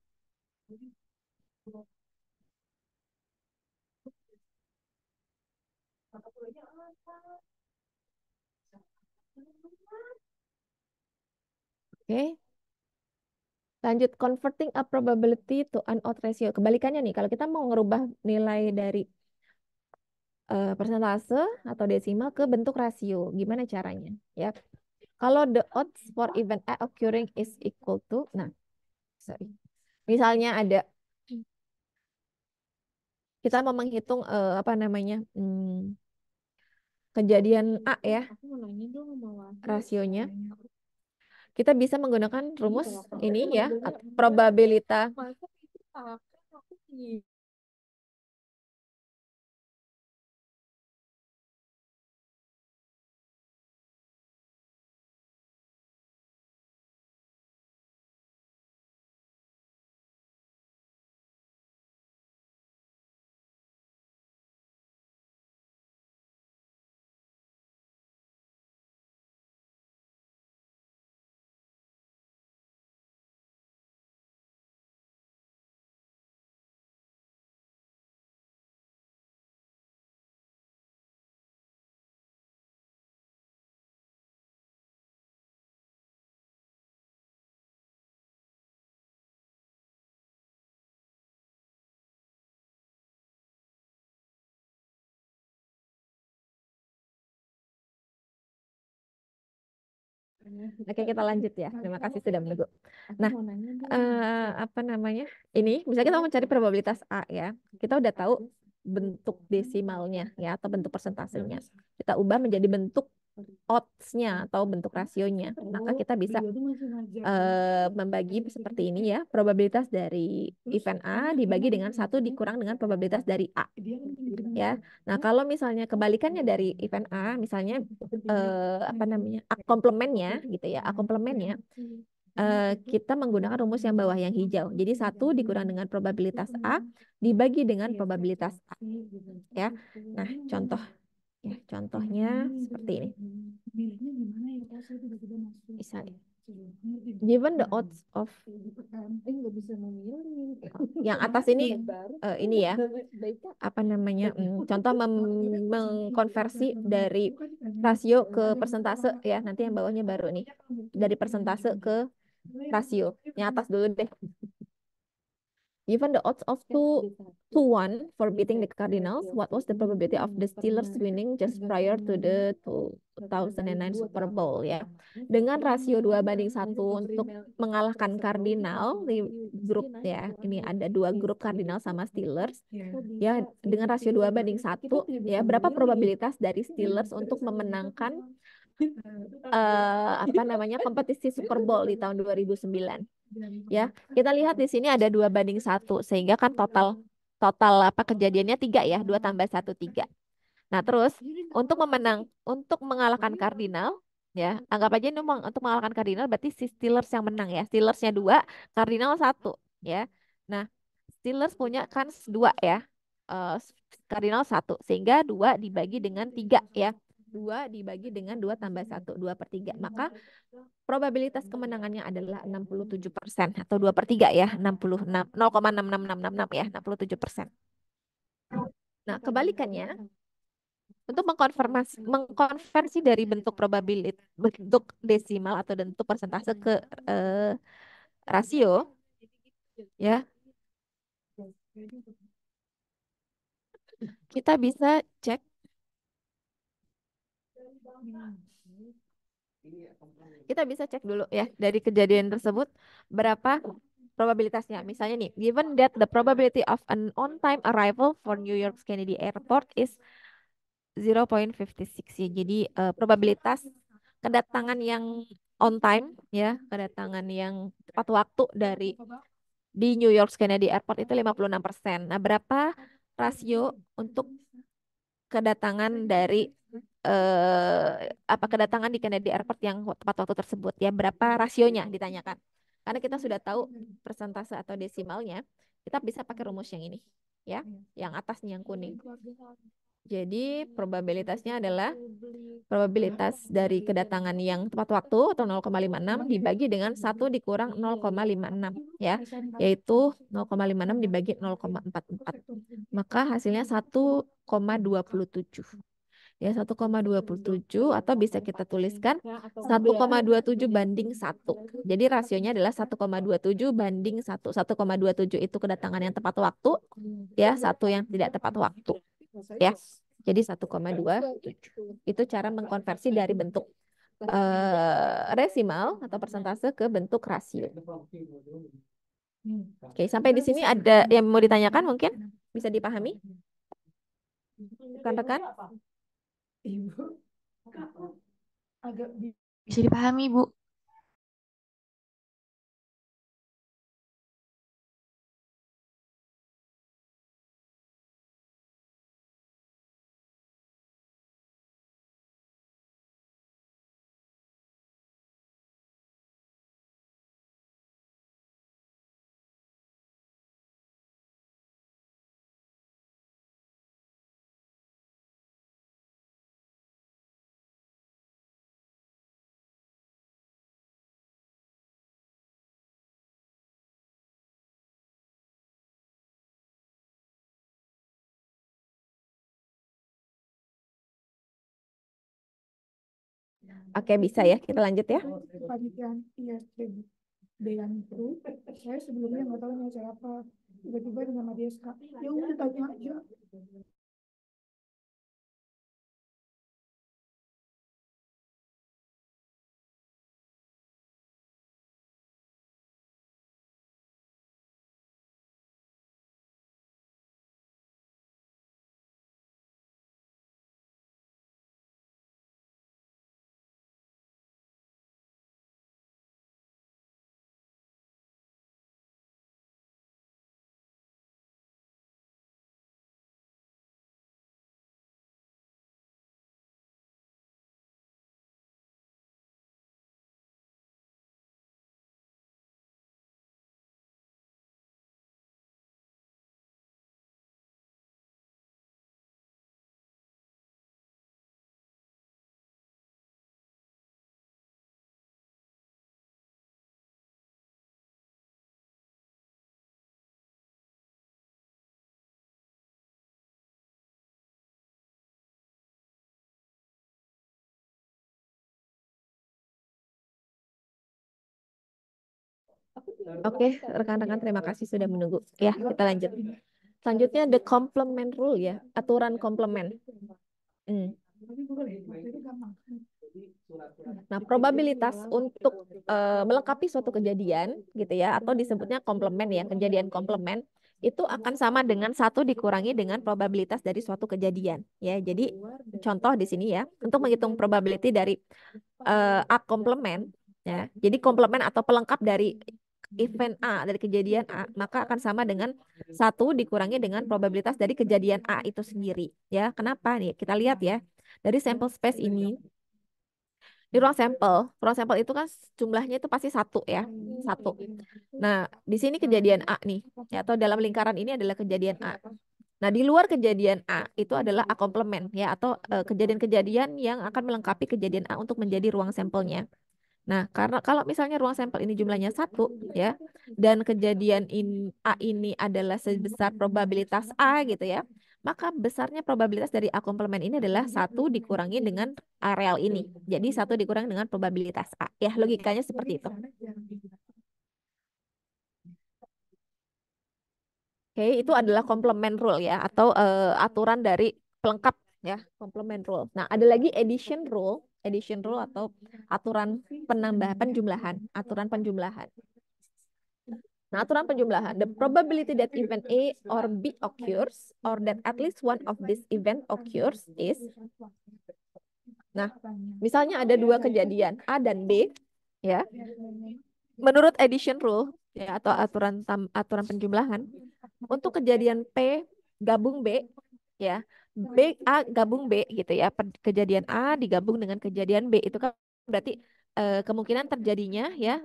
Oke. Lanjut, converting a probability to an odd ratio. Kebalikannya nih, kalau kita mau ngerubah nilai dari persentase atau desimal ke bentuk rasio, gimana caranya? Ya, kalau the odds for event A occurring is equal to, nah, sorry. Misalnya ada, kita mau menghitung apa namanya, kejadian A ya, rasionya. Kita bisa menggunakan rumus ini ya, probabilitas. Oke, kita lanjut ya. Terima kasih sudah menunggu. Nah, apa namanya? Ini, misalnya kita mau mencari probabilitas A ya. Kita udah tahu bentuk desimalnya ya atau bentuk persentasenya. Kita ubah menjadi bentuk odds-nya atau bentuk rasionya. Maka kita bisa membagi seperti ini ya. Probabilitas dari event A dibagi dengan 1 dikurang dengan probabilitas dari A. Ya. Nah, kalau misalnya kebalikannya dari event A, misalnya apa namanya? A komplementnya gitu ya. A komplementnya kita menggunakan rumus yang bawah yang hijau. Jadi 1 dikurang dengan probabilitas A dibagi dengan probabilitas A. Ya. Nah, contohnya seperti ini. Misalnya, given the odds of yang atas ini ya, apa namanya, contoh mengkonversi dari rasio ke persentase ya. Nanti yang bawahnya baru nih, dari persentase ke rasio. Yang atas dulu deh. Given the odds of 2-1 for beating the Cardinals, what was the probability of the Steelers winning just prior to the 2009 Super Bowl ya? Dengan rasio 2:1 untuk mengalahkan Cardinal di grup ya. Ini ada 2 grup Cardinal sama Steelers. Ya, dengan rasio 2:1 ya, berapa probabilitas dari Steelers untuk memenangkan apa namanya kompetisi Super Bowl di tahun 2009? Ya, kita lihat di sini ada 2:1 sehingga kan total total apa kejadiannya 3 ya, 2 tambah 1 3. Nah, terus untuk mengalahkan Cardinal ya, anggap aja ini untuk mengalahkan Cardinal berarti si Steelers yang menang ya. Steelersnya 2, Cardinal 1 ya. Nah, Steelers punya kans 2 ya. Eh, Cardinal 1 sehingga 2 dibagi dengan 3 ya. 2 dibagi dengan 2 tambah 1, 2/3. Maka probabilitas kemenangannya adalah 67% atau 2/3 ya, 66, 0,66666 ya, 67%. Nah, kebalikannya, untuk mengkonversi dari bentuk probabilitas, bentuk desimal atau bentuk persentase ke rasio, ya, kita bisa cek. Kita bisa cek dulu ya dari kejadian tersebut berapa probabilitasnya. Misalnya nih, given that the probability of an on-time arrival for New York Kennedy Airport is 0,56 ya. Jadi probabilitas kedatangan yang on time ya, kedatangan yang tepat waktu di New York Kennedy Airport itu 56%. Nah, berapa rasio untuk kedatangan dari apa kedatangan di Kennedy Airport yang tepat waktu tersebut ya, berapa rasionya ditanyakan. Karena kita sudah tahu persentase atau desimalnya, kita bisa pakai rumus yang ini ya, yang atas nih yang kuning. Jadi probabilitasnya adalah probabilitas dari kedatangan yang tepat waktu atau 0,56 dibagi dengan 1 dikurang 0,56 ya, yaitu 0,56 dibagi 0,44. Maka hasilnya 1,27. Ya, 1,27 atau bisa kita tuliskan 1,27 banding 1. Jadi rasionya adalah 1,27 banding 1. 1,27 itu kedatangan yang tepat waktu, ya, 1 yang tidak tepat waktu. Ya, jadi 1,27. Itu cara mengkonversi dari bentuk resimal atau persentase ke bentuk rasio. Oke, sampai di sini ada yang mau ditanyakan mungkin? Bisa dipahami? Rekan-rekan? Bisa dipahami, Bu. Oke, bisa ya. Kita lanjut ya. Kepanitiaan Dean itu, saya sebelumnya nggak tahu nih saya apa, tiba-tiba dengan nama dia Ska, ya udah tanya aja. Oke, rekan-rekan terima kasih sudah menunggu. Ya, kita lanjut. Selanjutnya the complement rule ya, aturan komplement. Nah, probabilitas untuk melengkapi suatu kejadian gitu ya, atau disebutnya komplement ya, kejadian komplement itu akan sama dengan 1 dikurangi dengan probabilitas dari suatu kejadian ya. Jadi contoh di sini ya, untuk menghitung probability dari A komplement ya. Jadi komplement atau pelengkap dari event A, dari kejadian A, maka akan sama dengan 1 dikurangi dengan probabilitas dari kejadian A itu sendiri ya. Kenapa nih? Kita lihat ya. Dari sampel space ini, di ruang sampel itu kan jumlahnya itu pasti 1 ya, 1. Nah, di sini kejadian A nih, ya, atau dalam lingkaran ini adalah kejadian A. Nah, di luar kejadian A itu adalah A komplement ya, atau kejadian-kejadian yang akan melengkapi kejadian A untuk menjadi ruang sampelnya. Nah, karena kalau misalnya ruang sampel ini jumlahnya 1 ya, dan kejadian A ini adalah sebesar probabilitas A gitu ya, maka besarnya probabilitas dari A komplement ini adalah 1 dikurangi dengan areal ini. Jadi 1 dikurangi dengan probabilitas A. Ya, logikanya seperti itu. Oke, itu adalah complement rule ya, atau aturan dari pelengkap ya, complement rule. Nah, ada lagi addition rule atau aturan penjumlahan, aturan penjumlahan. Nah, aturan penjumlahan, the probability that event A or B occurs, or that at least one of this event occurs is, nah, misalnya ada 2 kejadian A dan B, ya, menurut addition rule, ya, atau aturan penjumlahan, untuk kejadian P gabung B, ya, A gabung B gitu ya. Kejadian A digabung dengan kejadian B itu kan berarti kemungkinan terjadinya ya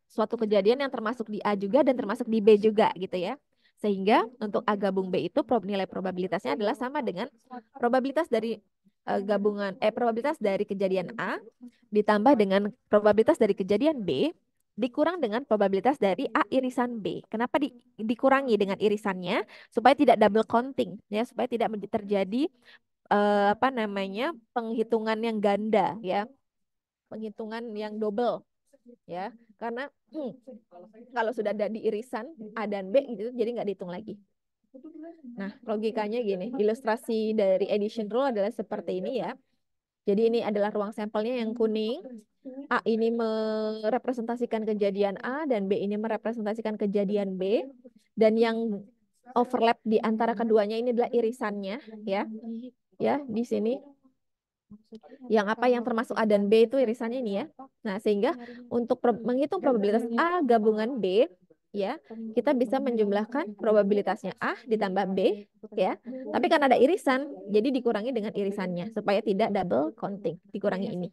suatu kejadian yang termasuk di A juga dan termasuk di B juga gitu ya. Sehingga untuk A gabung B itu nilai probabilitasnya adalah sama dengan probabilitas dari probabilitas dari kejadian A ditambah dengan probabilitas dari kejadian B dikurang dengan probabilitas dari A irisan B. Kenapa dikurangi dengan irisannya? Supaya tidak double counting ya, supaya tidak terjadi apa namanya penghitungan yang ganda ya, penghitungan yang double ya, karena kalau sudah ada di irisan A dan B gitu jadi nggak dihitung lagi. Nah, logikanya gini, ilustrasi dari addition rule adalah seperti ini ya. Jadi ini adalah ruang sampelnya yang kuning. A ini merepresentasikan kejadian A dan B ini merepresentasikan kejadian B. Dan yang overlap di antara keduanya ini adalah irisannya ya. Ya, di sini. Yang termasuk A dan B itu irisannya ini ya. Nah, sehingga untuk menghitung probabilitas A gabungan B ya, kita bisa menjumlahkan probabilitasnya A ditambah B ya. Tapi karena ada irisan, jadi dikurangi dengan irisannya supaya tidak double counting. Dikurangi ini.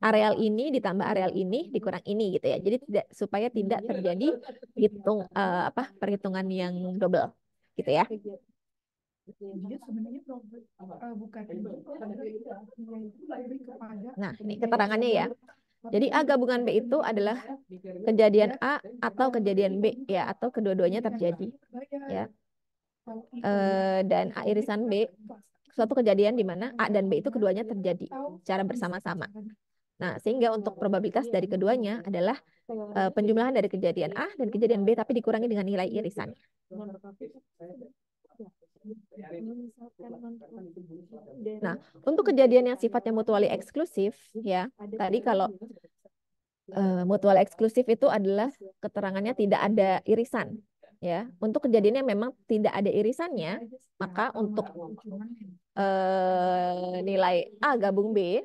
Areal ini ditambah areal ini dikurang ini gitu ya. Jadi supaya tidak terjadi perhitungan yang double gitu ya. Jadi sebenarnya bukan lebih kepada Nah, ini keterangannya ya. Jadi A gabungan B itu adalah kejadian A atau kejadian B ya, atau kedua-duanya terjadi ya. Dan A irisan B suatu kejadian di mana A dan B itu keduanya terjadi secara bersama-sama. Nah, sehingga untuk probabilitas dari keduanya adalah penjumlahan dari kejadian A dan kejadian B tapi dikurangi dengan nilai irisan. Nah, untuk kejadian yang sifatnya mutually eksklusif ya, tadi kalau mutual eksklusif itu adalah keterangannya tidak ada irisan ya. Untuk kejadian yang memang tidak ada irisannya, maka untuk nilai A gabung B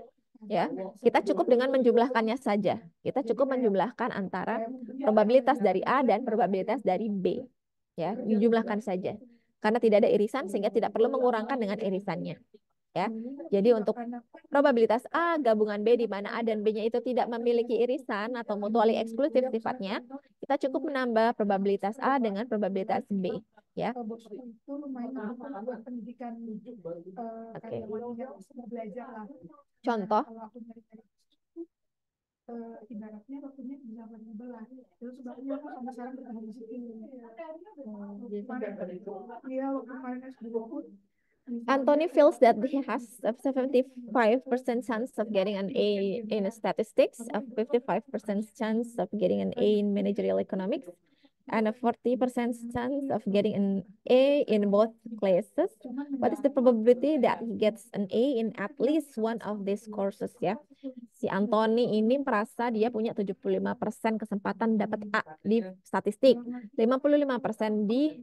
ya, kita cukup dengan menjumlahkannya saja. Kita cukup menjumlahkan antara probabilitas dari A dan probabilitas dari B ya, dijumlahkan saja. Karena tidak ada irisan sehingga tidak perlu mengurangkan dengan irisannya. Ya. Jadi untuk probabilitas A gabungan B di mana A dan B-nya itu tidak memiliki irisan atau mutually eksklusif sifatnya, kita cukup menambah probabilitas A dengan probabilitas B. Ya. Itu lumayan buat pendidikan karyawan yang sudah belajar lah. Contoh. Kalau aku nyari-nyari ibaratnya waktunya bisa belah. Terus sebabnya aku sampai sekarang bertahan di situ. Iya, waktu kemarin S2 pun Anthony feels that he has a 75% chance of getting an A in statistics, a 55% chance of getting an A in managerial economics, and a 40% chance of getting an A in both classes. What is the probability that he gets an A in at least one of these courses ya? Si Anthony ini merasa dia punya 75% kesempatan dapat A di statistik, 55% di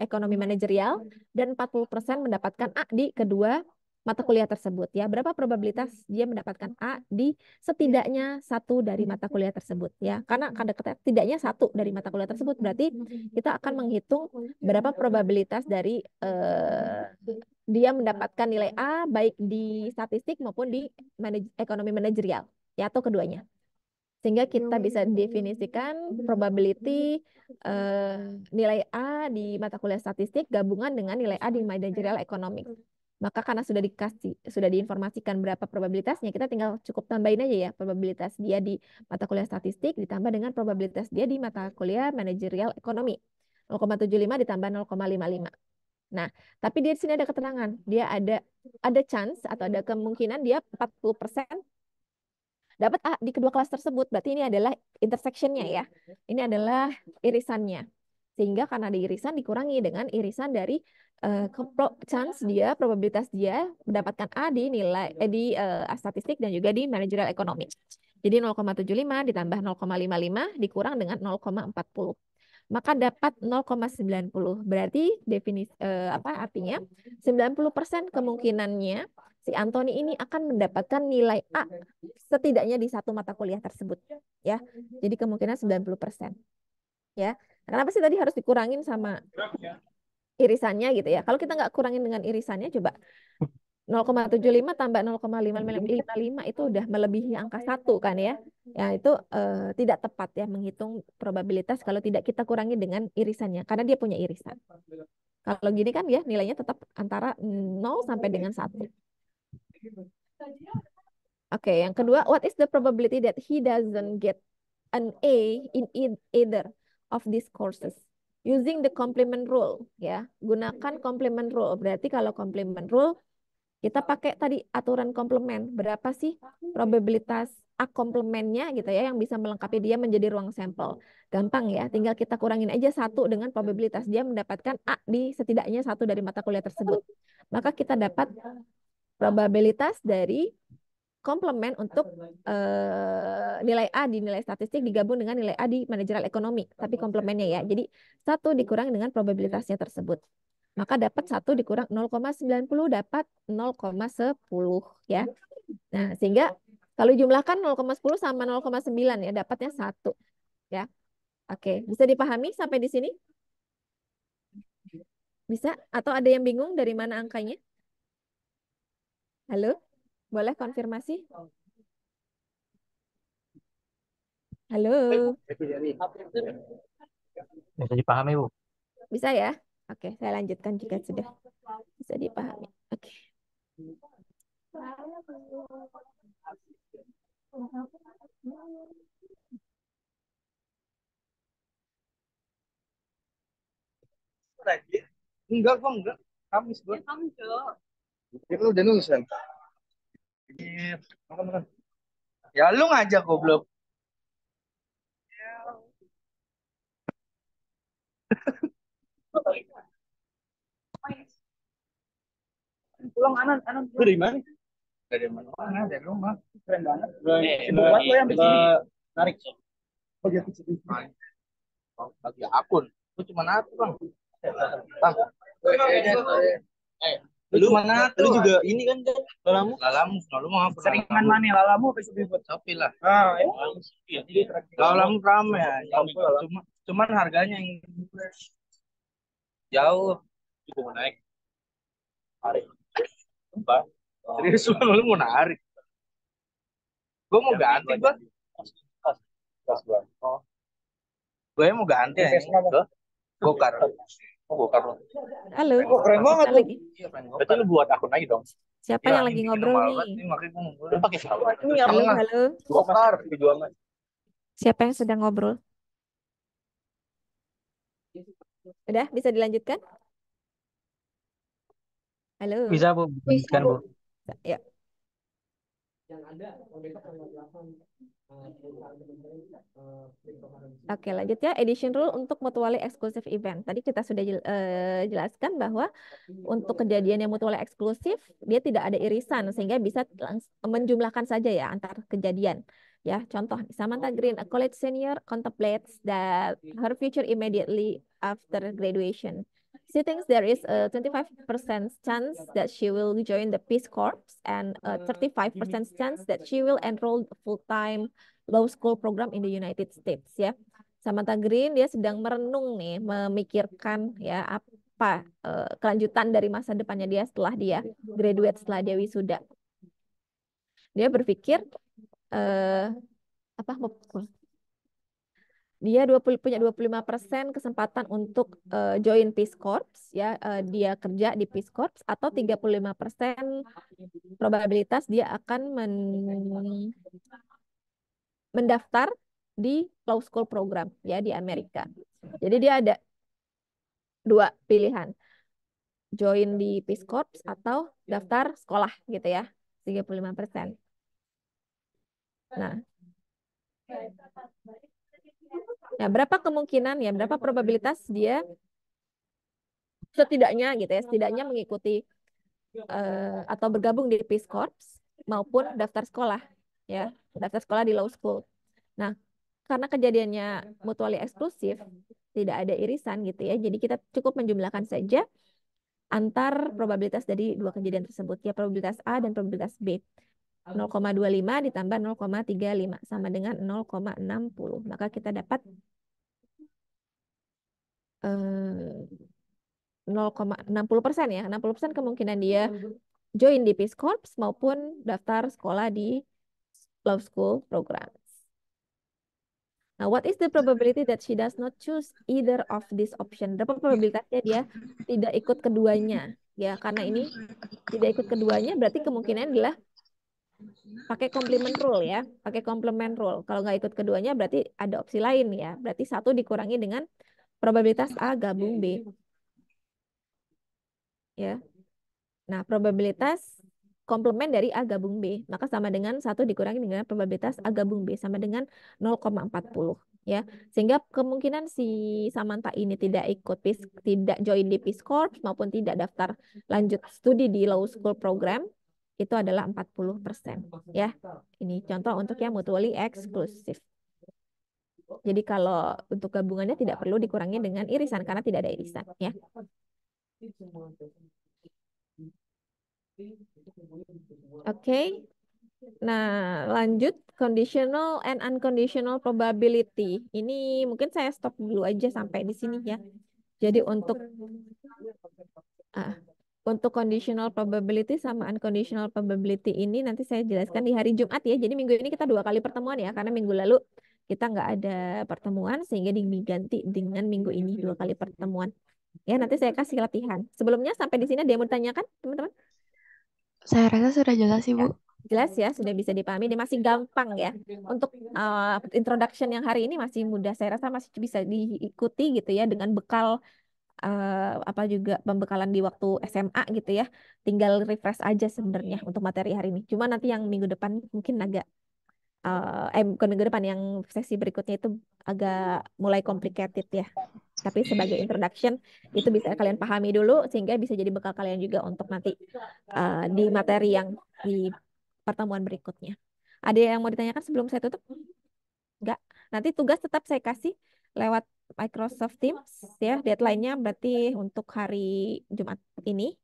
ekonomi manajerial, dan 40% mendapatkan A di kedua mata kuliah tersebut ya. Berapa probabilitas dia mendapatkan A di setidaknya satu dari mata kuliah tersebut ya. Karena setidaknya satu dari mata kuliah tersebut berarti kita akan menghitung berapa probabilitas dari dia mendapatkan nilai A baik di statistik maupun di ekonomi manajerial ya, atau keduanya. Sehingga kita bisa definisikan probability nilai A di mata kuliah statistik gabungan dengan nilai A di managerial economics. Maka karena sudah diinformasikan berapa probabilitasnya, kita tinggal cukup tambahin aja ya probabilitas dia di mata kuliah statistik ditambah dengan probabilitas dia di mata kuliah managerial economy. 0,75 ditambah 0,55. Nah, tapi di sini ada keterangan, dia ada chance atau ada kemungkinan dia 40% dapat A di kedua kelas tersebut. Berarti ini adalah intersection-nya ya. Ini adalah irisannya. Sehingga karena ada irisan dikurangi dengan irisan dari chance dia, probabilitas dia mendapatkan A di nilai di statistik dan juga di managerial economy. Jadi 0,75 ditambah 0,55 dikurang dengan 0,40. Maka dapat 0,90. Berarti artinya 90% kemungkinannya si Anthony ini akan mendapatkan nilai A setidaknya di satu mata kuliah tersebut ya. Jadi kemungkinan 90%. Ya. Kenapa sih tadi harus dikurangin sama irisannya gitu ya. Kalau kita nggak kurangin dengan irisannya, coba 0,75 tambah 0,555 itu udah melebihi angka 1 kan ya. Ya itu tidak tepat ya menghitung probabilitas kalau tidak kita kurangi dengan irisannya karena dia punya irisan. Kalau gini kan ya nilainya tetap antara 0 sampai dengan 1. Oke, yang kedua, what is the probability that he doesn't get an A in either of these courses? Using the complement rule ya. Gunakan complement rule. Berarti kalau complement rule kita pakai tadi aturan komplement. Berapa sih probabilitas A komplementnya gitu ya yang bisa melengkapi dia menjadi ruang sampel. Gampang ya, tinggal kita kurangin aja 1 dengan probabilitas dia mendapatkan A di setidaknya 1 dari mata kuliah tersebut. Maka kita dapat probabilitas dari komplement untuk nilai A di nilai statistik digabung dengan nilai A di manajerial ekonomi. Tapi komplementnya ya. Jadi 1 dikurangi dengan probabilitasnya tersebut. Maka dapat 1 dikurang 0,90 dapat 0,10 ya. Nah, sehingga kalau jumlahkan 0,10 sama 0,9 ya, dapatnya 1 ya. Oke, bisa dipahami sampai di sini? Bisa? Atau ada yang bingung dari mana angkanya? Halo? Boleh konfirmasi? Halo? Bisa dipahami, Bu. Bisa ya? Oke, saya lanjutkan jika sudah bisa dipahami. Oke. Enggak, kok enggak. Kamis, gua. Ya kan udah nulis kan? Iya, makan, makan. Ya lu ngajak goblok. Pulang anan, anan. Lu dari mana? Dari mana? Mana? Dari rumah. Keren banget. Sibuk banget lo yang di sini. Tarik. Oh, gitu. Lagi akun. Lu cuma natu, Bang. Bang. Lu cuma natu. Lu juga ini kan, lalamu. Lalamu. Lu mau apa? Seringan mana lalamu apa sih buat Shopee lah. Ah, ya. Lalamu rame ya. Cuman harganya yang jauh cukup naik. Narik. Sumpah. Serius lu mau narik? Gue mau ganti, Bang. Oh. Gue mau ganti ya. Gokar. Oh, gokar lo. Halo. Oh, keren banget Siapa tuh. lagi? Berarti lu buat akun lagi dong. Siapa Ya, yang lagi ini bikin ngobrol mahal nih? banget nih, makanya gue mau. Lu pakai siapa? Ini Halo, apa? halo. Gokar, video amat. Siapa yang sedang ngobrol? Udah, bisa dilanjutkan? Halo. Bisa, Bu. Bisa, Bu. Ya. Oke, lanjut ya. Edition rule untuk mutually exclusive event. Tadi kita sudah jelaskan bahwa untuk kejadian yang mutually eksklusif, dia tidak ada irisan sehingga bisa menjumlahkan saja ya antar kejadian. Ya, contoh Samantha Green, a college senior, contemplates that her future immediately after graduation. She thinks there is a 25% chance that she will join the Peace Corps and a 35% chance that she will enroll full-time law school program in the United States ya. Samantha Green dia sedang merenung nih, memikirkan ya apa kelanjutan dari masa depannya dia setelah dia graduate, setelah dia wisuda. Dia berpikir apa dia punya 25% kesempatan untuk join Peace Corps ya, dia kerja di Peace Corps, atau 35% probabilitas dia akan mendaftar di law school program ya di Amerika. Jadi dia ada 2 pilihan. Join di Peace Corps atau daftar sekolah gitu ya. 35%. Nah, berapa kemungkinan ya, berapa probabilitas dia setidaknya gitu ya, setidaknya mengikuti atau bergabung di Peace Corps maupun daftar sekolah ya, daftar sekolah di law school. Nah, karena kejadiannya mutually eksklusif, tidak ada irisan gitu ya. Jadi kita cukup menjumlahkan saja antar probabilitas dari 2 kejadian tersebut ya, probabilitas A dan probabilitas B. 0,25 ditambah 0,35 sama dengan 0,60. Maka kita dapat 0,60% ya. 60% kemungkinan dia join di Peace Corps maupun daftar sekolah di law school program. Nah, what is the probability that she does not choose either of this option? Berapa probabilitasnya dia tidak ikut keduanya? Ya, karena ini tidak ikut keduanya berarti kemungkinan adalah pakai complement rule ya. Pakai complement rule. Kalau nggak ikut keduanya berarti ada opsi lain ya. Berarti 1 dikurangi dengan probabilitas A gabung B. Ya. Nah, probabilitas komplement dari A gabung B, maka sama dengan 1 dikurangi dengan probabilitas A gabung B, sama dengan 0,40. Ya. Sehingga kemungkinan si Samantha ini tidak tidak join di Peace Corps maupun tidak daftar lanjut studi di Law School Program, itu adalah 40%. Ya. Ini contoh untuk yang mutually exclusive. Jadi kalau untuk gabungannya tidak perlu dikurangi dengan irisan, karena tidak ada irisan. Ya. Oke. Nah, lanjut conditional and unconditional probability. Ini mungkin saya stop dulu aja sampai di sini ya. Jadi untuk conditional probability sama unconditional probability ini nanti saya jelaskan di hari Jumat ya. Jadi minggu ini kita 2 kali pertemuan ya, karena minggu lalu kita nggak ada pertemuan sehingga diganti dengan minggu ini 2 kali pertemuan. Ya, nanti saya kasih latihan. Sebelumnya sampai di sini ada yang mau ditanyakan, teman-teman? Saya rasa sudah jelas, Ibu. Jelas ya, sudah bisa dipahami. Dia masih gampang ya. Untuk introduction yang hari ini masih mudah. Saya rasa masih bisa diikuti gitu ya dengan bekal apa juga pembekalan di waktu SMA gitu ya. Tinggal refresh aja sebenarnya untuk materi hari ini. Cuma nanti yang minggu depan mungkin agak bukan minggu depan, yang sesi berikutnya itu agak mulai complicated ya. Tapi sebagai introduction itu bisa kalian pahami dulu sehingga bisa jadi bekal kalian juga untuk nanti di materi yang di pertemuan berikutnya. Ada yang mau ditanyakan sebelum saya tutup? Enggak. Nanti tugas tetap saya kasih lewat Microsoft Teams ya. Deadline-nya berarti untuk hari Jumat ini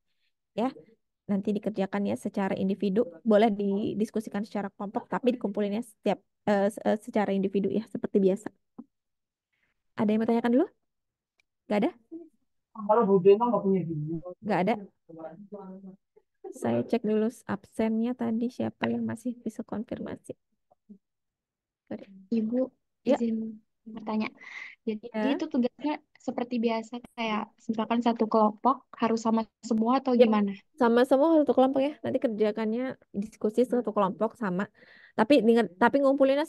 ya. Nanti dikerjakan ya secara individu. Boleh didiskusikan secara kelompok tapi dikumpulinnya setiap secara individu ya seperti biasa. Ada yang mau tanyakan dulu? Enggak ada? Kalau Bu Beno nggak punya video. Enggak ada. Saya cek dulu absennya tadi siapa yang masih bisa konfirmasi. Ibu, Ya. izin bertanya. Jadi Ya. itu tugasnya seperti biasa kayak misalkan satu kelompok harus sama semua atau Ya. gimana? Sama semua satu kelompok ya. Nanti kerjakannya diskusi satu kelompok sama. Tapi ngumpulinnya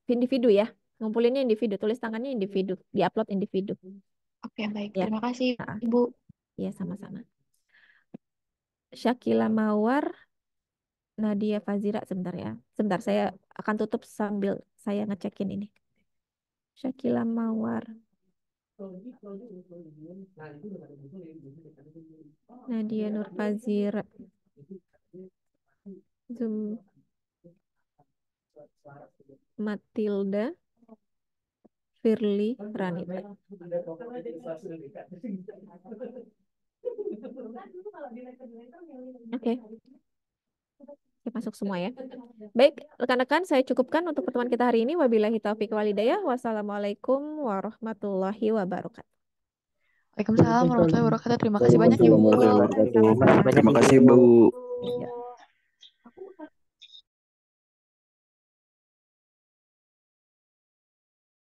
individu ya. Ngumpulinnya individu, tulis tangannya individu, diupload individu. Oke, baik. Ya. Terima kasih, Nah, Ibu. ya sama-sama. Syakila Mawar, Nadia Fazira, sebentar ya. Sebentar, saya akan tutup sambil saya ngecekin ini. Syakila Mawar, Nadia Nur Fazira, Zoom, Matilda, Firly, Ranita. Oke. Oke, masuk semua ya. Baik, rekan-rekan, saya cukupkan untuk pertemuan kita hari ini. Wabillahi taufiq walhidayah. Wassalamualaikum warahmatullahi wabarakatuh. Waalaikumsalam warahmatullahi wabarakatuh. Terima kasih banyak, Ibu. Waalaikumsalam warahmatullahi wabarakatuh. Sama-sama. Terima kasih, Bu.